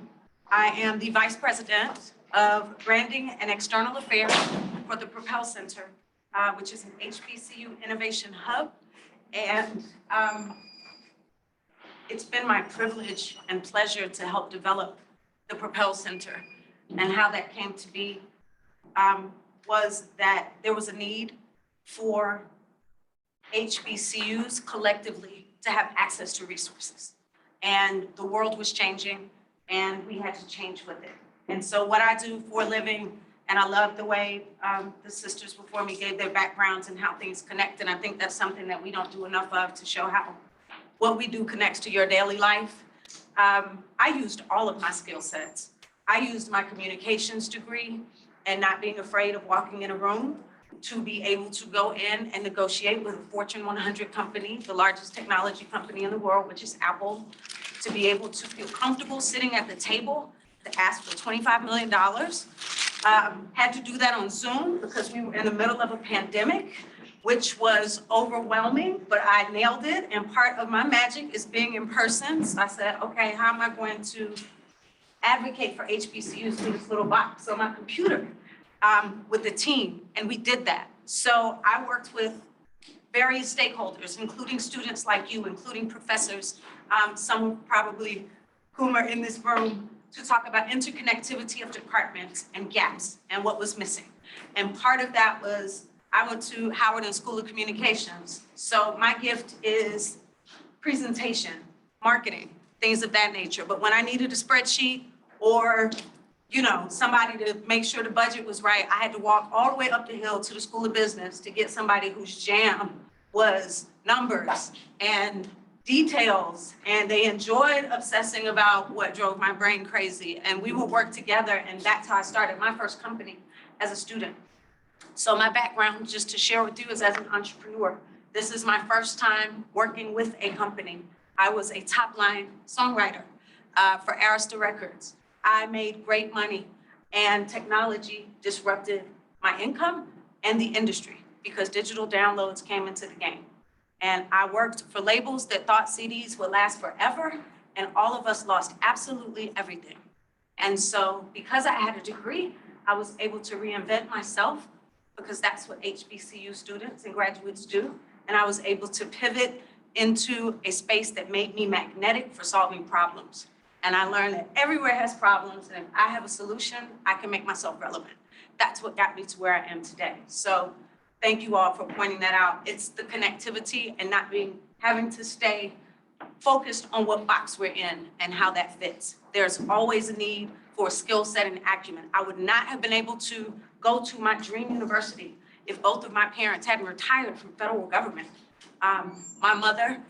I am the Vice President of Branding and External Affairs for the Propel Center, which is an HBCU innovation hub. And it's been my privilege and pleasure to help develop the Propel Center. And how that came to be was that there was a need for HBCUs collectively to have access to resources. And the world was changing and we had to change with it. And so what I do for a living, and I love the way the sisters before me gave their backgrounds and how things connect. And I think that's something that we don't do enough of, to show how what we do connects to your daily life. I used all of my skill sets. I used my communications degree and not being afraid of walking in a room to be able to go in and negotiate with a Fortune 100 company, the largest technology company in the world, which is Apple, to be able to feel comfortable sitting at the table to ask for $25 million. Had to do that on Zoom because we were in the middle of a pandemic, which was overwhelming, but I nailed it. And part of my magic is being in person. So I said, okay, how am I going to advocate for HBCUs in this little box on my computer with the team? And we did that. So I worked with various stakeholders, including students like you, including professors, some probably whom are in this room, to talk about interconnectivity of departments and gaps and what was missing. And part of that was, I went to Howard and School of Communications. So my gift is presentation, marketing, things of that nature. But when I needed a spreadsheet or, you know, somebody to make sure the budget was right, I had to walk all the way up the hill to the School of Business to get somebody whose jam was numbers and details, and they enjoyed obsessing about what drove my brain crazy. And we would work together, and that's how I started my first company as a student. So my background, just to share with you, is as an entrepreneur. This is my first time working with a company. I was a top-line songwriter for Arista Records. I made great money, and technology disrupted my income and the industry because digital downloads came into the game. And I worked for labels that thought CDs would last forever, and all of us lost absolutely everything. And so because I had a degree, I was able to reinvent myself because that's what HBCU students and graduates do. And I was able to pivot into a space that made me magnetic for solving problems. And I learned that everywhere has problems, and if I have a solution, I can make myself relevant. That's what got me to where I am today. So thank you all for pointing that out. It's the connectivity and not having to stay focused on what box we're in and how that fits. There's always a need for skill set and acumen. I would not have been able to go to my dream university if both of my parents hadn't retired from federal government. My mother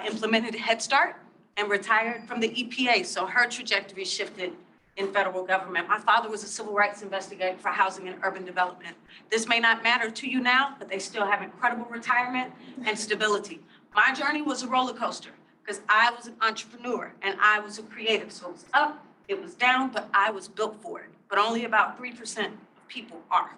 implemented Head Start and retired from the EPA, so her trajectory shifted in federal government. My father was a civil rights investigator for housing and urban development. This may not matter to you now, but they still have incredible retirement and stability. My journey was a roller coaster because I was an entrepreneur and I was a creative. So it was up, it was down, but I was built for it. But only about 3% of people are,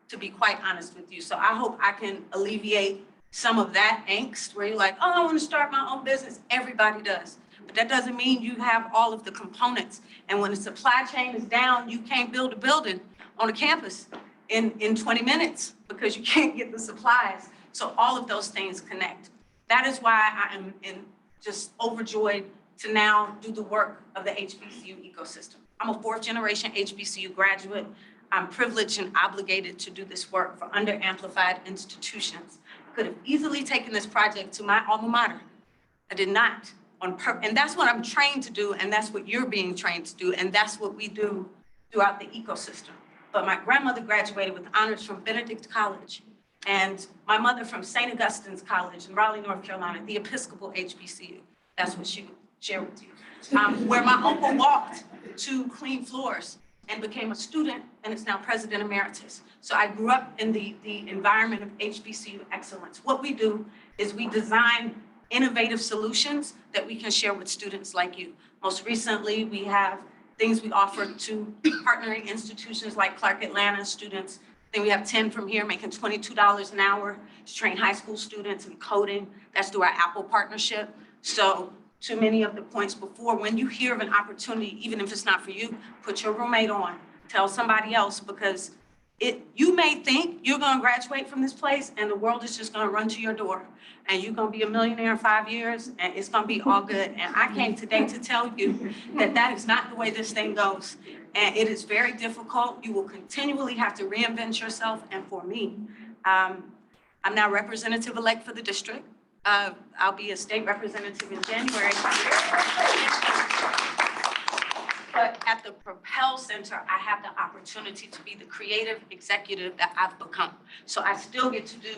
to be quite honest with you. So I hope I can alleviate some of that angst where you're like, oh, I want to start my own business. Everybody does. But that doesn't mean you have all of the components. And when the supply chain is down, you can't build a building on a campus in 20 minutes because you can't get the supplies. So all of those things connect. That is why I am just overjoyed to now do the work of the HBCU ecosystem. I'm a fourth generation HBCU graduate. I'm privileged and obligated to do this work for under-amplified institutions. I could have easily taken this project to my alma mater. I did not. And that's what I'm trained to do, and that's what you're being trained to do, and that's what we do throughout the ecosystem. But my grandmother graduated with honors from Benedict College, and my mother from St. Augustine's College in Raleigh, North Carolina, the Episcopal HBCU. That's what she would share with you. Where my uncle walked to clean floors and became a student, and is now president emeritus. So I grew up in the environment of HBCU excellence. What we do is we design innovative solutions that we can share with students like you. Most recently, we have things we offer to partnering institutions like Clark Atlanta students. Then we have 10 from here making $22 an hour to train high school students in coding. That's through our Apple partnership. So to many of the points before, when you hear of an opportunity, even if it's not for you, put your roommate on, tell somebody else, because you may think you're gonna graduate from this place and the world is just gonna run to your door and you're gonna be a millionaire in 5 years and it's gonna be all good. And I came today to tell you that that is not the way this thing goes. And it is very difficult. You will continually have to reinvent yourself. And for me, I'm now representative-elect for the district. I'll be a state representative in January. But at the Propel Center, I have the opportunity to be the creative executive that I've become. So I still get to do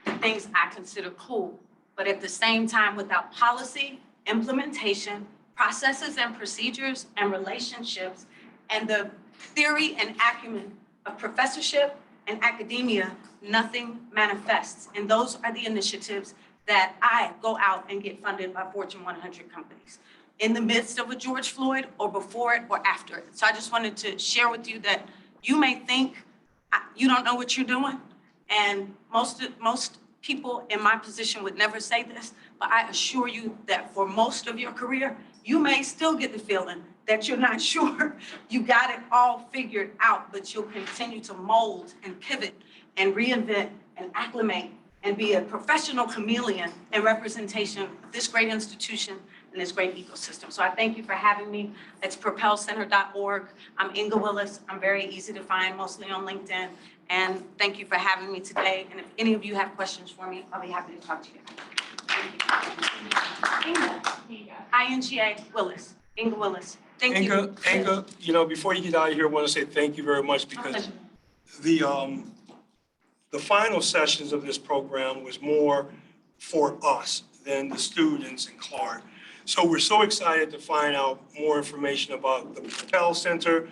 the things I consider cool, but at the same time, without policy, implementation, processes and procedures and relationships, and the theory and acumen of professorship and academia, nothing manifests. And those are the initiatives that I go out and get funded by Fortune 100 companies in the midst of a George Floyd or before it or after it. So I just wanted to share with you that you may think you don't know what you're doing, and most people in my position would never say this, but I assure you that for most of your career, you may still get the feeling that you're not sure you got it all figured out, but you'll continue to mold and pivot and reinvent and acclimate and be a professional chameleon in representation of this great institution and this great ecosystem. So I thank you for having me. It's propelcenter.org. I'm Inga Willis. I'm very easy to find, mostly on LinkedIn. And thank you for having me today. And if any of you have questions for me, I'll be happy to talk to you. Inga Willis. Inga Willis. Thank you. Inga, you know, before you get out of here, I want to say thank you very much, because the final sessions of this program was more for us than the students in Clark. So we're so excited to find out more information about the Propel Center.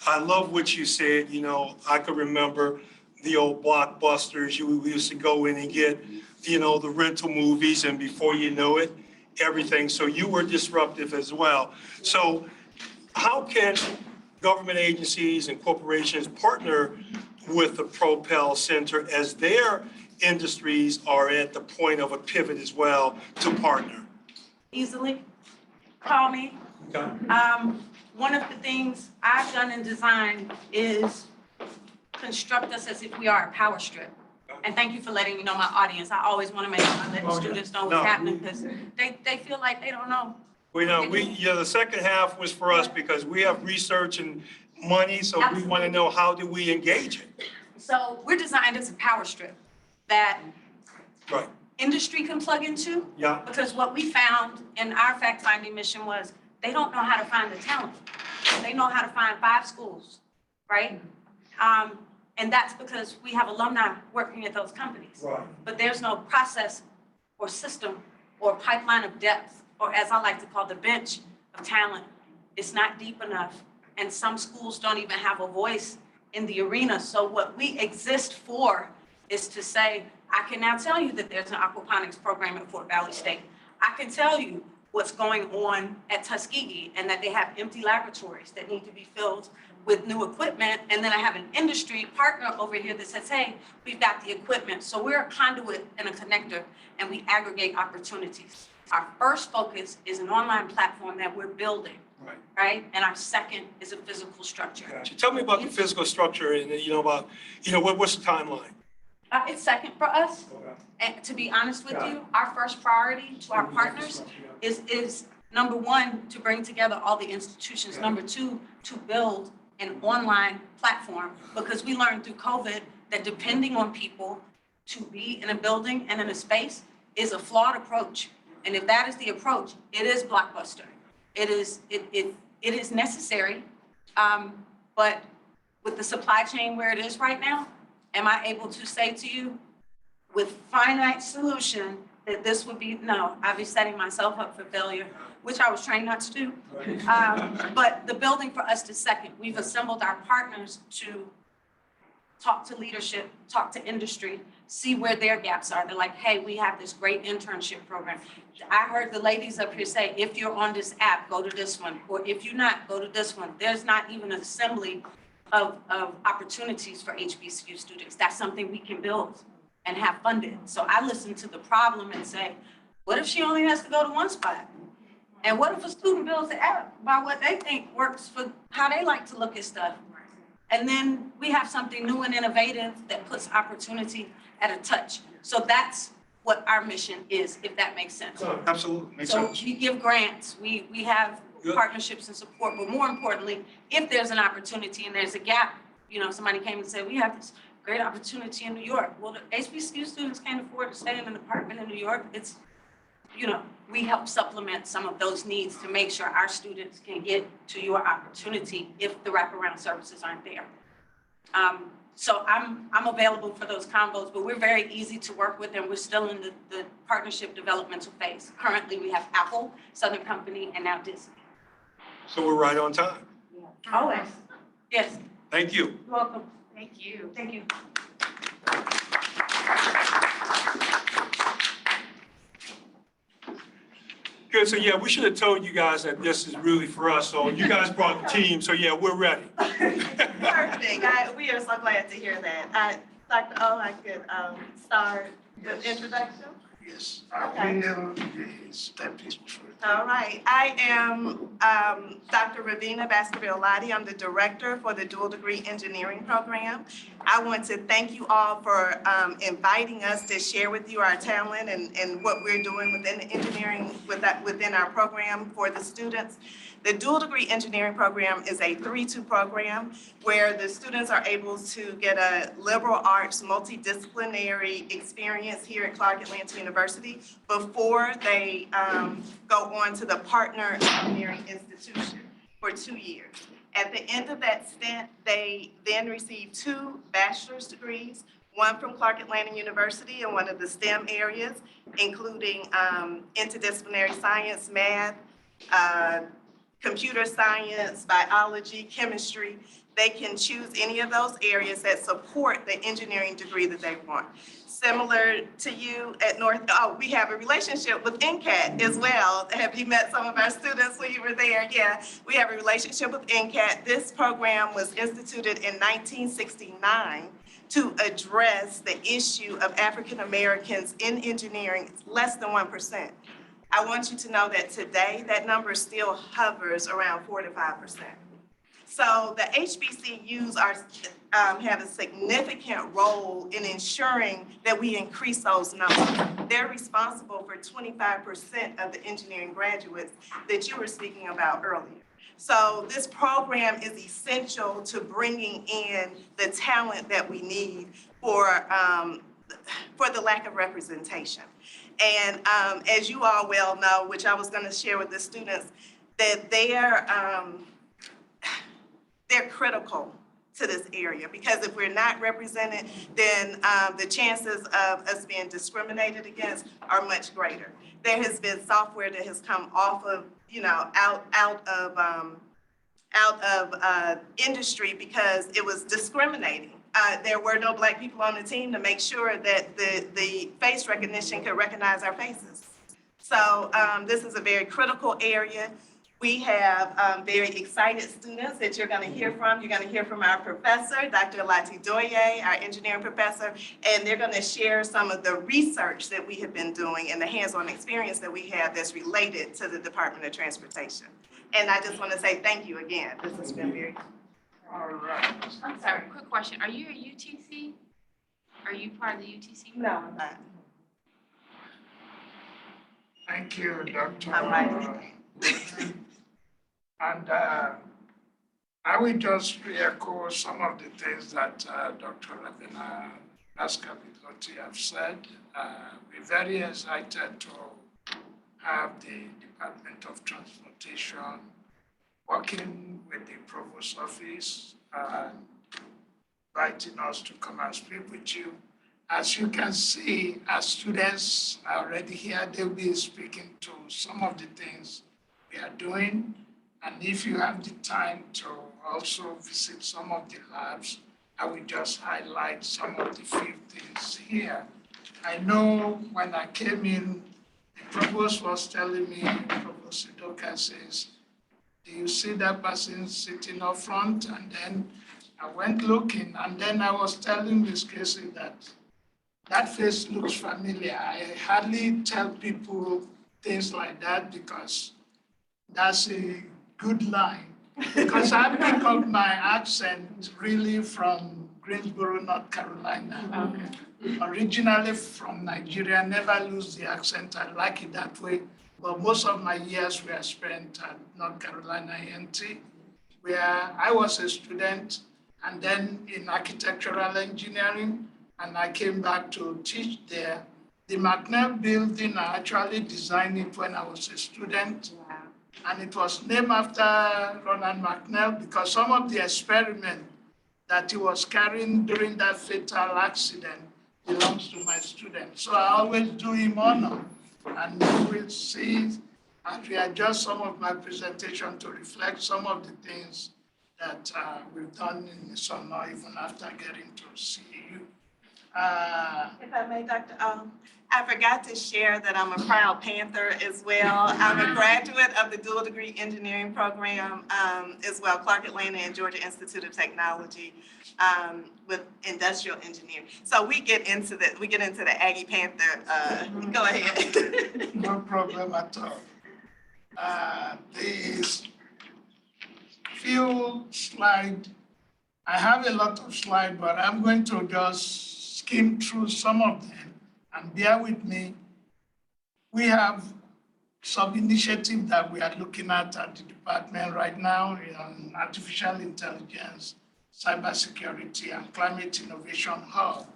I love what you said. You know, I could remember the old Blockbusters. We used to go in and get, you know, the rental movies, and before you know it, everything. So you were disruptive as well. So how can government agencies and corporations partner with the Propel Center as their industries are at the point of a pivot as well to partner? Easily, call me. Okay. One of the things I've done in design is construct us as if we are a power strip. And thank you for letting me know, my audience. I always want to make sure I let the students know what's happening, because they feel like they don't know. We know, the second half was for us because we have research and money, so we want to know, how do we engage it? So we're designed as a power strip that Right. industry can plug into. Yeah. Because what we found in our fact-finding mission was they don't know how to find the talent. They know how to find 5 schools, right? And that's because we have alumni working at those companies. Right. But there's no process or system or pipeline of depth, or as I like to call the bench of talent. It's not deep enough. And some schools don't even have a voice in the arena. So what we exist for is to say, I can now tell you that there's an aquaponics program at Fort Valley State. I can tell you what's going on at Tuskegee, and that they have empty laboratories that need to be filled with new equipment. And then I have an industry partner over here that says, hey, we've got the equipment. So we're a conduit and a connector, and we aggregate opportunities. Our first focus is an online platform that we're building. Right? And our second is a physical structure. Gotcha. Tell me about the physical structure, and what's the timeline? It's second for us. And to be honest with you, our first priority to our partners is number 1, to bring together all the institutions. Number 2, to build an online platform, because we learned through COVID that depending on people to be in a building and in a space is a flawed approach. And if that is the approach, it is Blockbuster. It is necessary, but with the supply chain where it is right now, am I able to say to you with finite solution that this would be, no, I'd be setting myself up for failure, which I was trained not to do. But the building for us is second. We've assembled our partners to talk to leadership, talk to industry, see where their gaps are. They're like, hey, we have this great internship program. I heard the ladies up here say, if you're on this app, go to this one. Or if you're not, go to this one. There's not even an assembly of opportunities for HBCU students. That's something we can build and have funded. So I listen to the problem and say, what if she only has to go to one spot? And what if a student builds the app by what they think works for how they like to look at stuff? And then we have something new and innovative that puts opportunity at a touch. So that's what our mission is, if that makes sense. Absolutely, makes So sense. we give grants, we have partnerships and support, but more importantly, if there's an opportunity and there's a gap, somebody came and said, we have this great opportunity in New York. Well, the HBCU students can't afford to stay in an apartment in New York. It's, we help supplement some of those needs to make sure our students can get to your opportunity if the wraparound services aren't there. So I'm available for those combos, but we're very easy to work with, and we're still in the partnership developmental phase. Currently, we have Apple, Southern Company, and now Disney. So we're right on time. Always. Yes. Thank you. You're welcome. Thank you. Thank you. Good, so yeah, we should have told you guys that this is really for us, so you guys brought the team, so yeah, we're ready. Perfect. We are so glad to hear that. Dr. O, I could start the introduction. Yes, Okay. I will step you through. All right. I am Dr. Ravina Baskerville-Lottie. I'm the director for the dual degree engineering program. I want to thank you all for inviting us to share with you our talent and what we're doing within the engineering, within our program for the students. The dual degree engineering program is a 3-2 program where the students are able to get a liberal arts multidisciplinary experience here at Clark Atlanta University before they go on to the partner engineering institution for 2 years. At the end of that stint, they then receive 2 bachelor's degrees, one from Clark Atlanta University in one of the STEM areas, including interdisciplinary science, math, computer science, biology, chemistry. They can choose any of those areas that support the engineering degree that they want. Similar to you at we have a relationship with NCAT as well. Have you met some of our students when you were there? Yeah, we have a relationship with NCAT. This program was instituted in 1969 to address the issue of African Americans in engineering. It's less than 1%. I want you to know that today, that number still hovers around 4 to 5%. So the HBCUs have a significant role in ensuring that we increase those numbers. They're responsible for 25% of the engineering graduates that you were speaking about earlier. So this program is essential to bringing in the talent that we need for the lack of representation. And as you all well know, which I was going to share with the students, that they're critical to this area, because if we're not represented, then the chances of us being discriminated against are much greater. There has been software that has come off of, out of industry because it was discriminating. There were no Black people on the team to make sure that the face recognition could recognize our faces. So this is a very critical area. We have very excited students that you're going to hear from. You're going to hear from our professor, Dr. Lati Doye, our engineering professor, and they're going to share some of the research that we have been doing and the hands-on experience that we have that's related to the Department of Transportation. And I just want to say thank you again. This has been very. All right. I'm sorry, quick question. Are you a UTC? Are you part of the UTC? No, I'm not. Thank you, Dr. I'm right. And I will just re-echo some of the things that Dr. Ravina Baskerville-Lottie have said. We're very excited to have the Department of Transportation working with the Provost Office, inviting us to come and speak with you. As you can see, our students are already here. They'll be speaking to some of the things we are doing. And if you have the time to also visit some of the labs, I will just highlight some of the few things here. I know when I came in, the provost was telling me, Provost Udoka says, do you see that person sitting up front? And then I went looking, and then I was telling Ms. Casey that face looks familiar. I hardly tell people things like that because that's a good line. Because I pick up my accent really from Greensboro, North Carolina. Okay. Originally from Nigeria, never lose the accent. I like it that way. But most of my years were spent at North Carolina A&T, where I was a student and then in architectural engineering, and I came back to teach there. The McNeil building, I actually designed it when I was a student. Wow. And it was named after Ronald McNeil because some of the experiment that he was carrying during that fatal accident belongs to my student. So I always do him honor. And you will see and readjust some of my presentation to reflect some of the things that we've done in the summer, even after getting to CEU. If I may, Dr. I forgot to share that I'm a proud Panther as well. I'm a graduate of the dual degree engineering program as well, Clark Atlanta and Georgia Institute of Technology with industrial engineering. So we get into the Aggie Panther. Go ahead. No problem at all. These few slides, I have a lot of slides, but I'm going to just skim through some of them. And bear with me, we have some initiative that we are looking at the department right now on artificial intelligence, cybersecurity, and climate innovation hub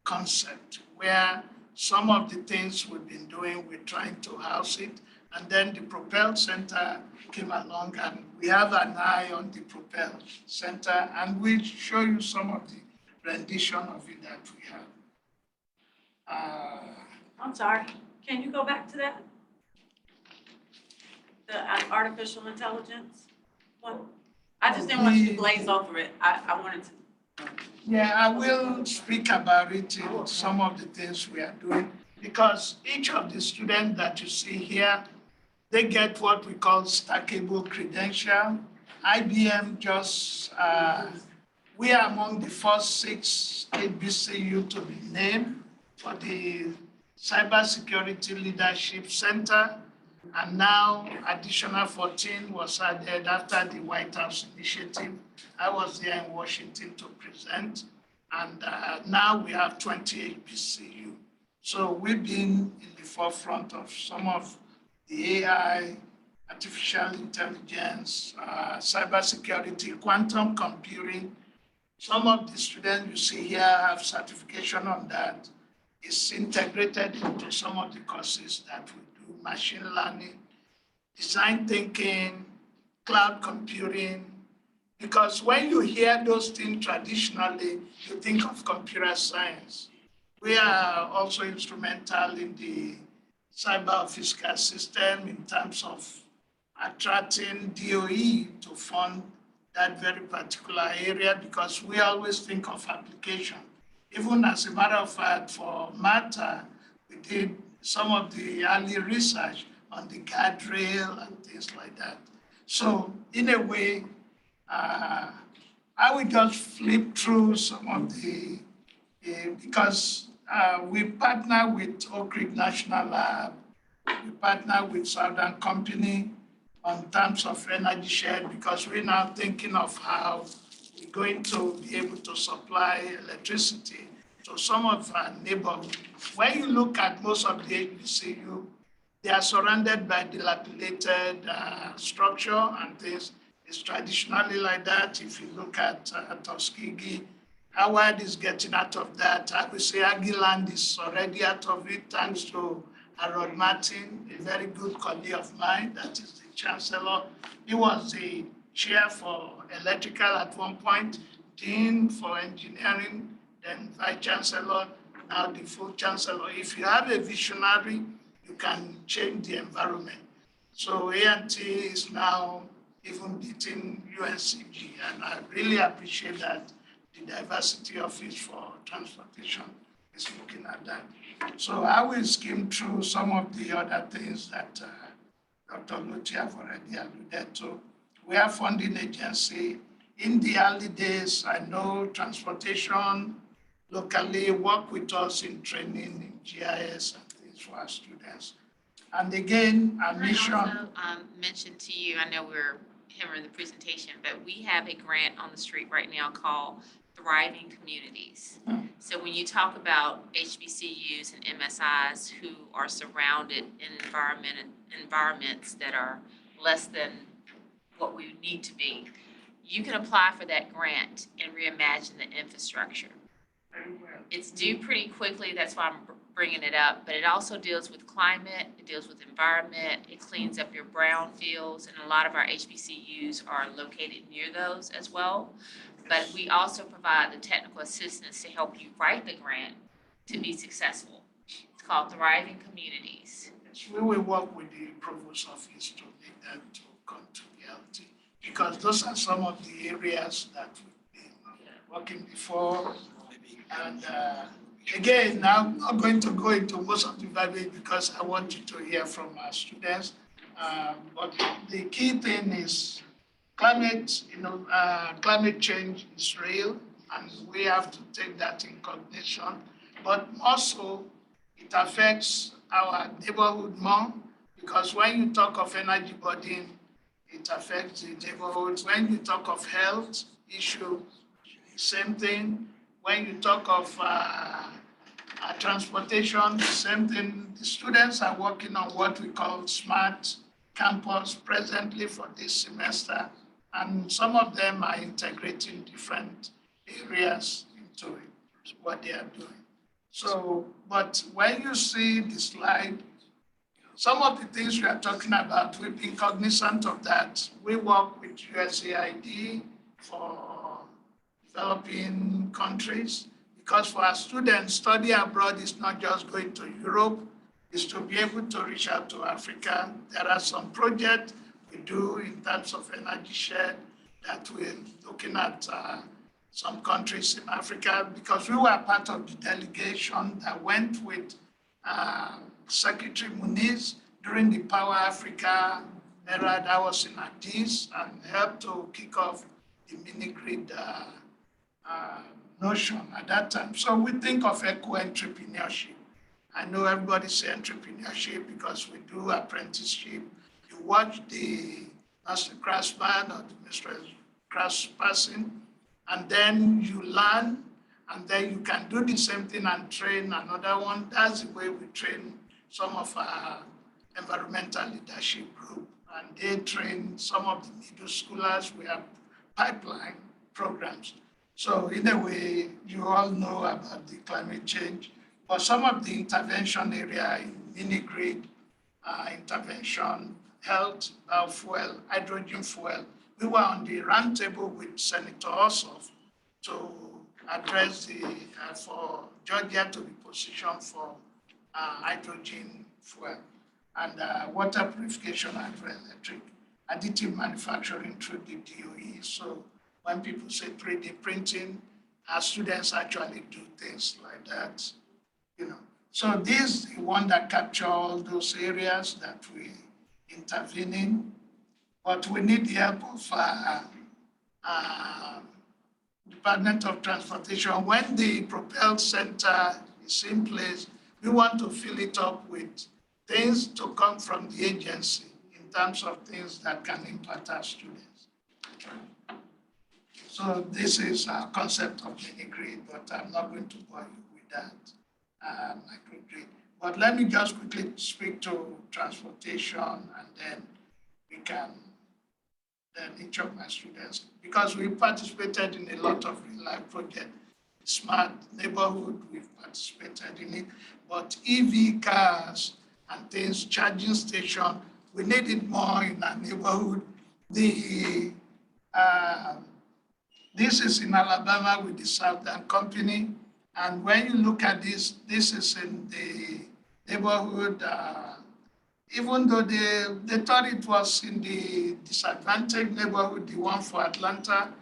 concept, where some of the things we've been doing, we're trying to house it. And then the Propel Center came along, and we have an eye on the Propel Center, and we'll show you some of the rendition of it that we have. I'm sorry, can you go back to that? The artificial intelligence one? I just didn't want you to glaze over it. I wanted to. Yeah, I will speak about it in some of the things we are doing, because each of the students that you see here, they get what we call stackable credential. IBM just, we are among the first 6 HBCU to be named for the Cybersecurity Leadership Center. And now additional 14 was added after the White House initiative. I was there in Washington to present. And now we have 20 HBCU. So we've been in the forefront of some of the AI, artificial intelligence, cybersecurity, quantum computing. Some of the students you see here have certification on that. It's integrated into some of the courses that we do: machine learning, design thinking, cloud computing. Because when you hear those things traditionally, you think of computer science. We are also instrumental in the cyber fiscal system in terms of attracting DOE to fund that very particular area, because we always think of application. Even as a matter of fact, for MATA, we did some of the early research on the guardrail and things like that. So in a way, I will just flip through some of the, because we partner with Oak Ridge National Lab, we partner with Southern Company on terms of energy share, because we're now thinking of how we're going to be able to supply electricity to some of our neighborhood. When you look at most of the HBCU, they are surrounded by dilapidated structure and things. It's traditionally like that. If you look at Tuskegee, Howard is getting out of that. I would say Aggieland is already out of it, thanks to Harold Martin, a very good colleague of mine, that is the chancellor. He was the chair for electrical at one point, dean for engineering, then vice chancellor, now the full chancellor. If you have a visionary, you can change the environment. So A&T is now even beating UNCG, and I really appreciate that the diversity office for transportation is looking at that. So I will skim through some of the other things that Dr. Luti have already alluded to. We are funding agency. In the early days, I know transportation locally work with us in training in GIS and things for our students. And again, our mission. I also mentioned to you, I know we're hammering the presentation, but we have a grant on the street right now called Thriving Communities. So when you talk about HBCUs and MSIs who are surrounded in environments that are less than what we need to be, you can apply for that grant and reimagine the infrastructure. It's due pretty quickly, that's why I'm bringing it up, but it also deals with climate, it deals with environment, it cleans up your brownfields, and a lot of our HBCUs are located near those as well. But we also provide the technical assistance to help you write the grant to be successful. It's called Thriving Communities. Yes, we will work with the provost office to make that to come to reality, because those are some of the areas that we've been working before, and Again, I'm not going to go into most of the verbiage because I want you to hear from our students. But the key thing is climate, climate change is real, and we have to take that in cognition. But also, it affects our neighborhood more, because when you talk of energy burden, it affects the neighborhoods. When you talk of health issue, same thing. When you talk of transportation, same thing. The students are working on what we call smart campus presently for this semester, and some of them are integrating different areas into it, what they are doing. So, but when you see the slide, some of the things we are talking about, we've been cognizant of that. We work with USAID for developing countries, because for our students, study abroad is not just going to Europe, it's to be able to reach out to Africa. There are some projects we do in terms of energy share that we're looking at some countries in Africa, because we were part of the delegation that went with Secretary Muniz during the Power Africa era that was in Addis, and helped to kick off the mini-grid notion at that time. So we think of eco-entrepreneurship. I know everybody say entrepreneurship because we do apprenticeship. You watch the master craftsman or the mistress craftsperson, and then you learn, and then you can do the same thing and train another one. That's the way we train some of our environmental leadership group, and they train some of the middle schoolers. We have pipeline programs. So in a way, you all know about the climate change, but some of the intervention area in mini-grid intervention, health, fuel, hydrogen fuel. We were on the round table with Senator Ossoff to address for Georgia to be positioned for hydrogen fuel and water purification and hydroelectric additive manufacturing through the DOE. So when people say 3D printing, our students actually do things like that, So this is the one that captures all those areas that we intervene in, but we need the help of Department of Transportation. When the Propel Center is in place, we want to fill it up with things to come from the agency in terms of things that can impact our students. So this is our concept of mini-grid, but I'm not going to bore you with that microgrid. But let me just quickly speak to transportation, and then we can, then each of my students, because we participated in a lot of real-life projects. Smart neighborhood, we've participated in it, but EV cars and things, charging station, we need it more in our neighborhood. This is in Alabama with the Southern Company. And when you look at this, this is in the neighborhood, even though they thought it was in the disadvantaged neighborhood, the one for Atlanta,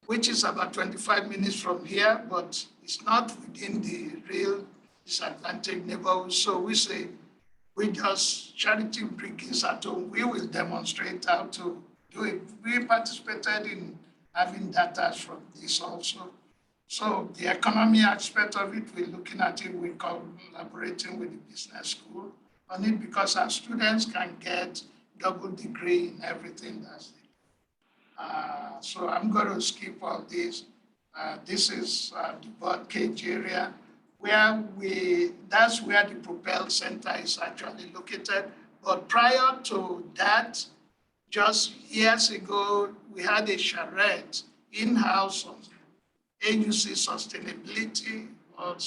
which is about 25 minutes from here, but it's not within the real disadvantaged neighborhood. So we say, we just charity begins at home. We will demonstrate how to do it. We participated in having data from this also. So the economy aspect of it, we're looking at it, we're collaborating with the business school on it, because our students can get double degree in everything that's it. So I'm going to skip all this. This is the bird cage area, where that's where the Propel Center is actually located. But prior to that, just years ago, we had a charrette in-house on AUC sustainability, or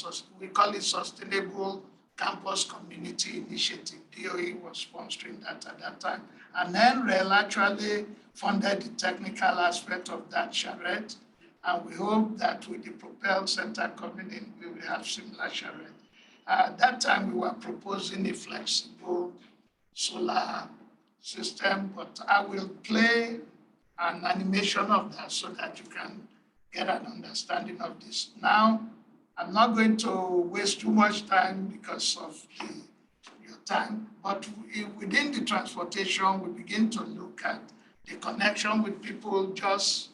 we call it Sustainable Campus Community Initiative. DOE was sponsoring that at that time. And NREL actually funded the technical aspect of that charrette. And we hope that with the Propel Center coming in, we will have similar charrette. At that time, we were proposing a flexible solar system, but I will play an animation of that so that you can get an understanding of this. Now, I'm not going to waste too much time because of your time, but within the transportation, we begin to look at the connection with people, just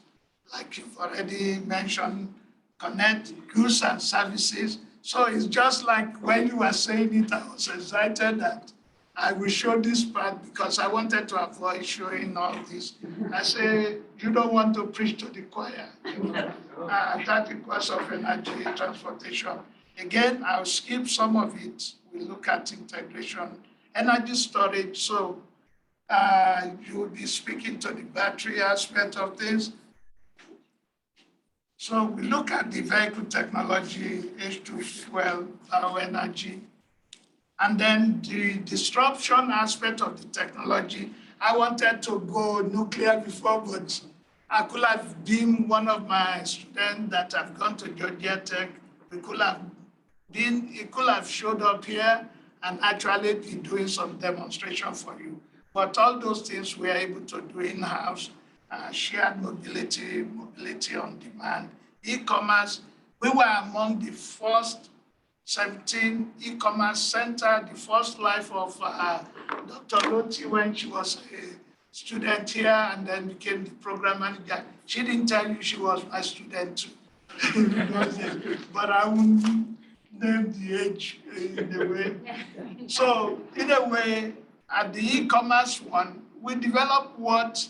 like you've already mentioned, connect goods and services. So it's just like when you were saying it, I was excited that I will show this part because I wanted to avoid showing all this. I say, you don't want to preach to the choir. That requires of energy transportation. Again, I'll skip some of it. We look at integration, energy storage. So you will be speaking to the battery aspect of things. So we look at the vehicle technology, H2 fuel, power energy, and then the disruption aspect of the technology. I wanted to go nuclear before, but I could have been one of my students that have gone to Georgia Tech. He could have showed up here and actually be doing some demonstration for you. But all those things we are able to do in-house, shared mobility, mobility on demand, e-commerce. We were among the first 17 e-commerce center, the first life of Dr. Loti when she was a student here and then became the program manager. She didn't tell you she was my student too. But I won't name the age in a way. So in a way, at the e-commerce one, we developed what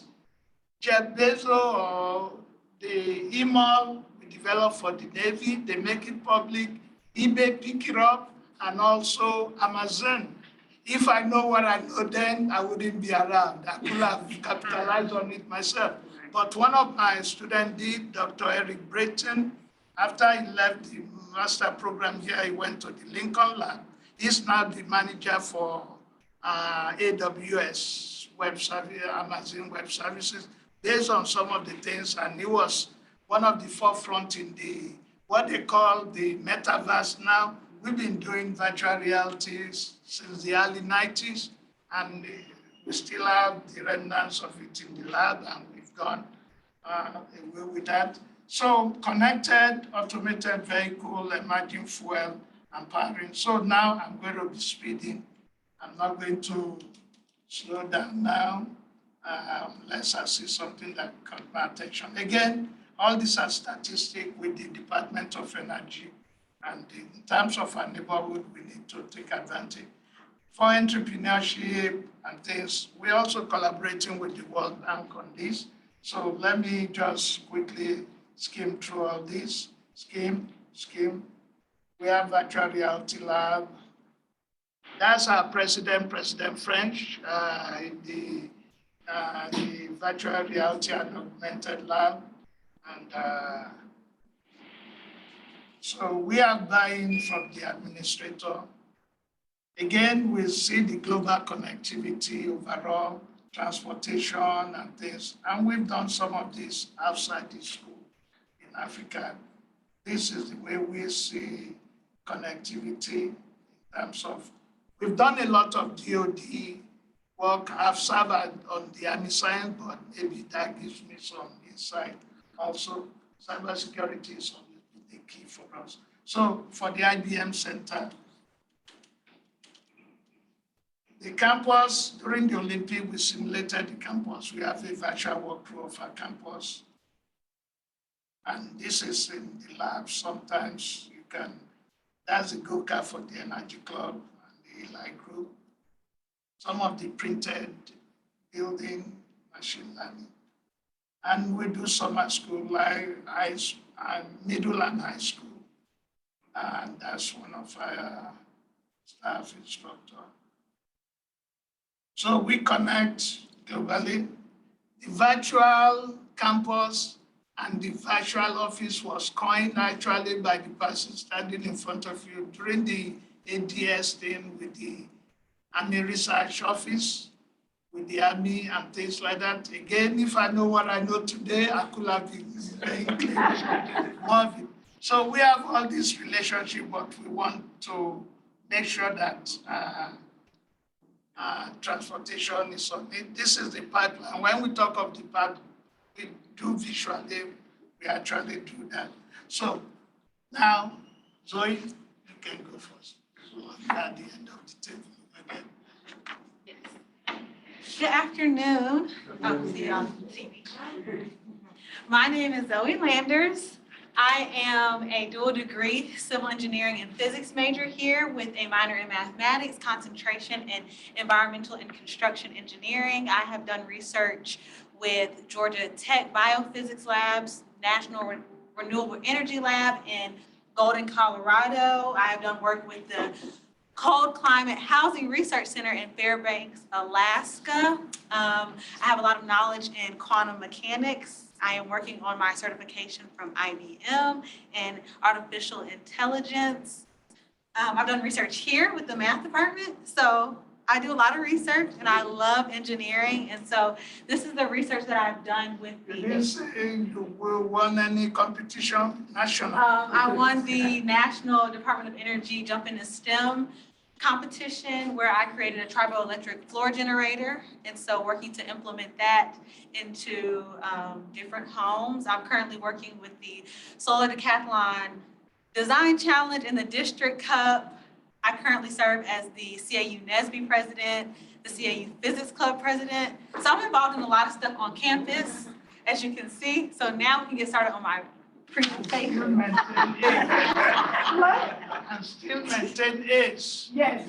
Jeff Bezos or the email we developed for the Navy, they make it public, eBay pick it up, and also Amazon. If I know what I know then, I wouldn't be around. I could have capitalized on it myself. But one of my students did, Dr. Eric Brayton. After he left the master program here, he went to the Lincoln Lab. He's now the manager for AWS Web Service, Amazon Web Services, based on some of the things, and he was one of the forefront in the what they call the metaverse now. We've been doing virtual realities since the early 90s, and we still have the remnants of it in the lab, and we've gone away with that. So connected, automated vehicle, emerging fuel, and powering. So now I'm going to be speeding. I'm not going to slow down now unless I see something that caught my attention. Again, all these are statistics with the Department of Energy. And in terms of our neighborhood, we need to take advantage. For entrepreneurship and things, we're also collaborating with the World Bank on this. So let me just quickly skim through all this. Skim. We have virtual reality lab. That's our president, President French, the virtual reality and augmented lab. And so we are buying from the administrator. Again, we see the global connectivity overall, transportation and things. And we've done some of this outside the school in Africa. This is the way we see connectivity in terms of, we've done a lot of DoD work. I've served on the Army science, but maybe that gives me some insight. Also, cybersecurity is always the key for us. So for the IBM Center, the campus, during the Olympics, we simulated the campus. We have a virtual walkthrough of our campus. And this is in the lab. Sometimes you can, that's the go-kart for the Energy Club and the Eli Group. Some of the printed building, machine learning. And we do summer school, like middle and high school. And that's one of our staff instructor. So we connect globally. The virtual campus and the virtual office was coined actually by the person standing in front of you during the ADS thing with the Army Research Office, with the Army and things like that. Again, if I know what I know today, I could have been very clear more of it. So we have all this relationship, but we want to make sure that transportation is on it. This is the pipeline. When we talk of the pipeline, we do visually, we actually do that. So now Zoe, you can go first. So at the end of the table. Okay. Good afternoon. Oh, see you on TV. My name is Zoe Landers. I am a dual degree civil engineering and physics major here with a minor in mathematics, concentration in environmental and construction engineering. I have done research with Georgia Tech Biophysics Labs, National Renewable Energy Lab in Golden, Colorado. I have done work with the Cold Climate Housing Research Center in Fairbanks, Alaska. I have a lot of knowledge in quantum mechanics. I am working on my certification from IBM in artificial intelligence. I've done research here with the math department. So I do a lot of research and I love engineering. And so this is the research that I've done with the— You didn't say you won any competition, national? I won the National Department of Energy Jump into STEM competition where I created a triboelectric floor generator. And so working to implement that into different homes. I'm currently working with the Solar Decathlon Design Challenge in the District Cup. I currently serve as the CAU NSBE president, the CAU Physics Club president. So I'm involved in a lot of stuff on campus, as you can see. So now we can get started on my presentation. And still maintain age. Yes.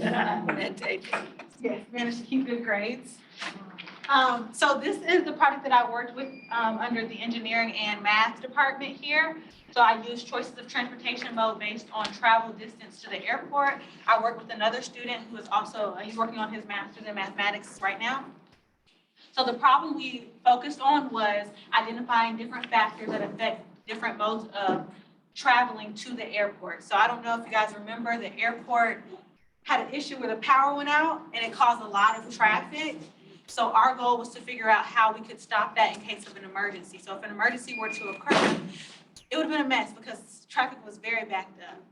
Yes, managed to keep good grades. So this is the project that I worked with under the engineering and math department here. So I use choices of transportation mode based on travel distance to the airport. I work with another student who is also, he's working on his master's in mathematics right now. So the problem we focused on was identifying different factors that affect different modes of traveling to the airport. So I don't know if you guys remember, the airport had an issue where the power went out and it caused a lot of traffic. So our goal was to figure out how we could stop that in case of an emergency. So if an emergency were to occur, it would have been a mess because traffic was very backed up.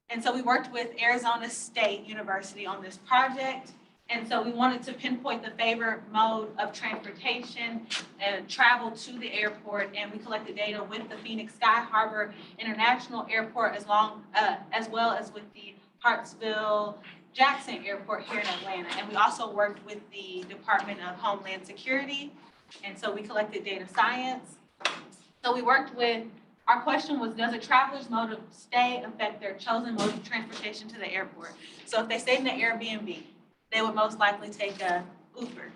And so we worked with Arizona State University on this project. And so we wanted to pinpoint the favored mode of transportation and travel to the airport. And we collected data with the Phoenix Sky Harbor International Airport as well as with the Hartsville Jackson Airport here in Atlanta. And we also worked with the Department of Homeland Security. And so we collected data science. So we worked with, our question was, does a traveler's mode of stay affect their chosen mode of transportation to the airport? So if they stayed in the Airbnb, they would most likely take a Uber.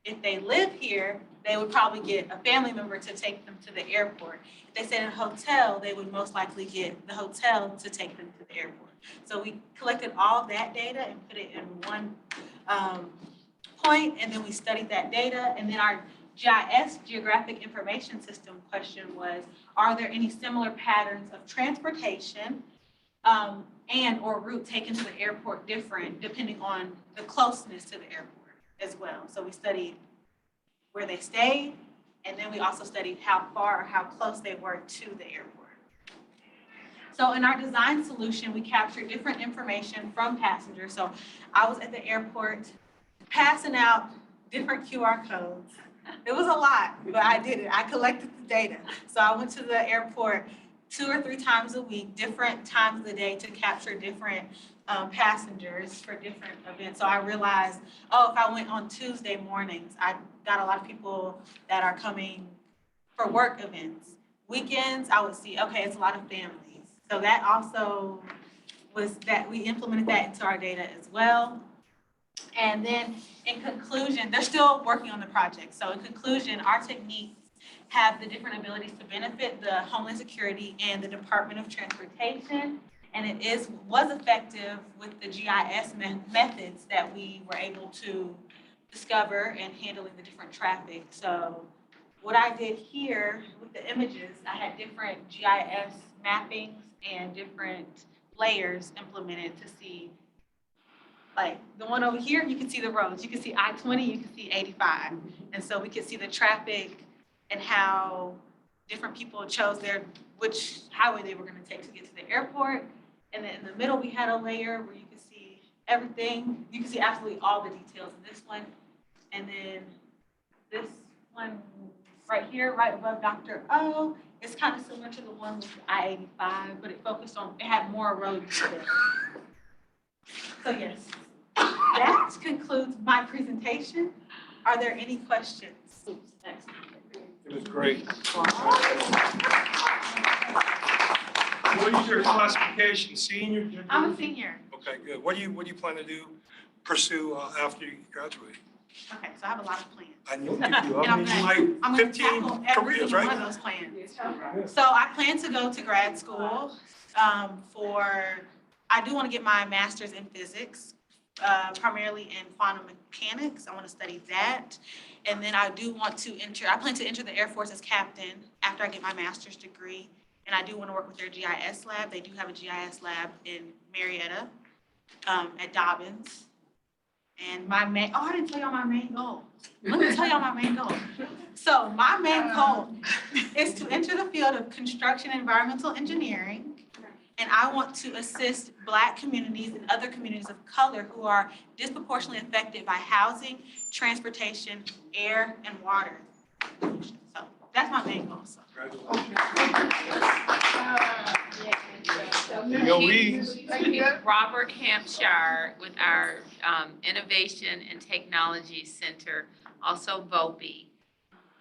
If they live here, they would probably get a family member to take them to the airport. If they stayed in a hotel, they would most likely get the hotel to take them to the airport. So we collected all that data and put it in one point, and then we studied that data. And then our GIS, Geographic Information System, question was, are there any similar patterns of transportation and or route taken to the airport different depending on the closeness to the airport as well? So we studied where they stayed, and then we also studied how far or how close they were to the airport. So in our design solution, we captured different information from passengers. So I was at the airport passing out different QR codes. It was a lot, but I did it. I collected the data. So I went to the airport 2 or 3 times a week, different times of the day, to capture different passengers for different events. So I realized, oh, if I went on Tuesday mornings, I got a lot of people that are coming for work events. Weekends, I would see, okay, it's a lot of families. So that also was that we implemented that into our data as well. And then in conclusion, they're still working on the project. So in conclusion, our techniques have the different abilities to benefit the Homeland Security and the Department of Transportation. And it was effective with the GIS methods that we were able to discover in handling the different traffic. So what I did here with the images, I had different GIS mappings and different layers implemented to see, like the one over here, you can see the roads. You can see I-20, you can see 85. And so we could see the traffic and how different people chose which highway they were going to take to get to the airport. And then in the middle, we had a layer where you can see everything. You can see absolutely all the details in this one. And then this one right here, right above Dr. O, It's kind of similar to the one with I-85, but it focused on, it had more road detail. So yes, that concludes my presentation. Are there any questions? Oops, next. It was great. What is your classification, senior? Junior? I'm a senior. Okay, good. What do you plan to pursue after you graduate? Okay, so I have a lot of plans. I know you do. And I mean, I'm like gonna tackle 15 every careers, single one right? of those plans. So I plan to go to grad school I do want to get my master's in physics, primarily in quantum mechanics. I want to study that. And then I plan to enter the Air Force as captain after I get my master's degree. And I do want to work with their GIS lab. They do have a GIS lab in Marietta at Dobbins. And I didn't tell y'all my main goal. Let me tell y'all my main goal. So my main goal is to enter the field of construction and environmental engineering. And I want to assist Black communities and other communities of color who are disproportionately affected by housing, transportation, air, and water. So that's my main goal. So. Robert Hampshire with our Innovation and Technology Center, also VOPE.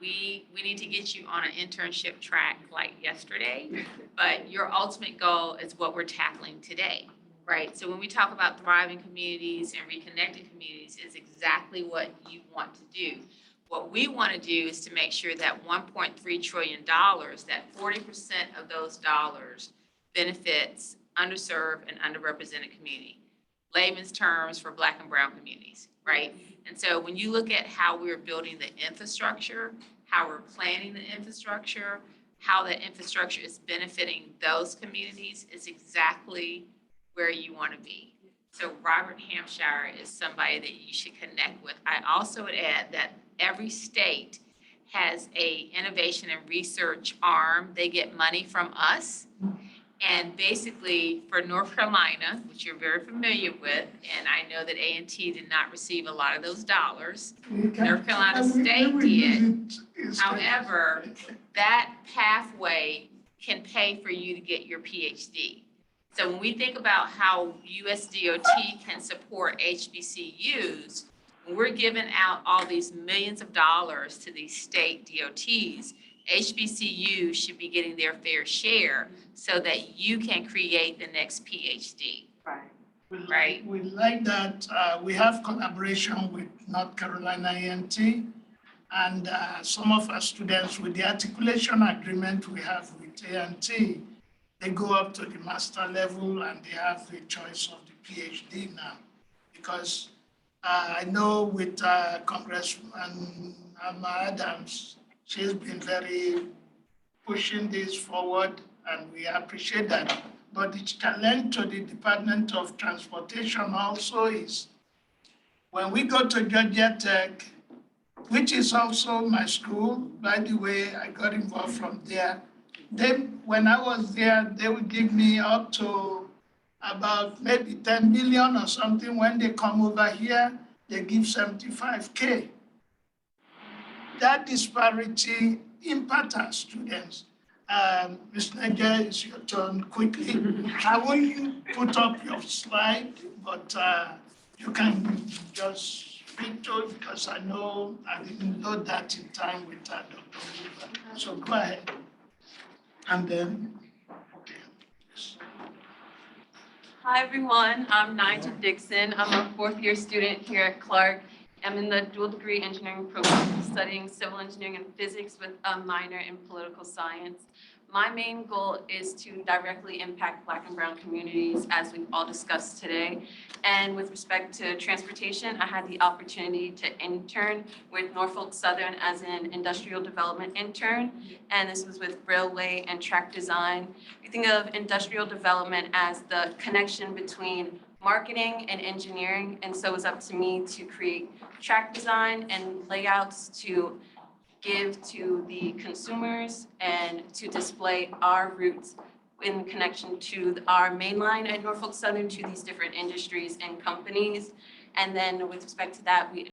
We need to get you on an internship track like yesterday, but your ultimate goal is what we're tackling today, right? So when we talk about thriving communities and reconnecting communities, is exactly what you want to do. What we want to do is to make sure that $1.3 trillion, that 40% of those dollars benefits underserved and underrepresented community. Layman's terms for Black and brown communities, right? And so when you look at how we're building the infrastructure, how we're planning the infrastructure, how that infrastructure is benefiting those communities is exactly where you want to be. So Robert Hampshire is somebody that you should connect with. I also would add that every state has a innovation and research arm. They get money from us. And basically for North Carolina, which you're very familiar with, and I know that A&T did not receive a lot of those dollars. North Carolina State did. However, that pathway can pay for you to get your PhD. So when we think about how USDOT can support HBCUs, when we're giving out all these millions of dollars to these state DOTs, HBCUs should be getting their fair share so that you can create the next PhD. Right. We like that we have collaboration with North Carolina A&T and some of our students with the articulation agreement we have with A&T, they go up to the master level and they have the choice of the PhD now. Because I know with Congresswoman Alma Adams, she's been very pushing this forward and we appreciate that. But the challenge to the Department of Transportation also is when we go to Georgia Tech, which is also my school, by the way, I got involved from there. When I was there, they would give me up to about maybe 10 million or something. When they come over here, they give 75K. That disparity impacts our students. Ms. Naja, it's your turn quickly. I won't put up your slide, but you can just speak to it because I know I didn't know that in time with Dr. Weaver. So go ahead. And then, okay. Yes. Hi, everyone. I'm Nigel Dixon. I'm a fourth-year student here at Clark. I'm in the dual degree engineering program studying civil engineering and physics with a minor in political science. My main goal is to directly impact Black and brown communities, as we've all discussed today. And with respect to transportation, I had the opportunity to intern with Norfolk Southern as an industrial development intern. And this was with railway and track design. We think of industrial development as the connection between marketing and engineering. And so it was up to me to create track design and layouts to give to the consumers and to display our routes in connection to our main line at Norfolk Southern to these different industries and companies. And then with respect to that, we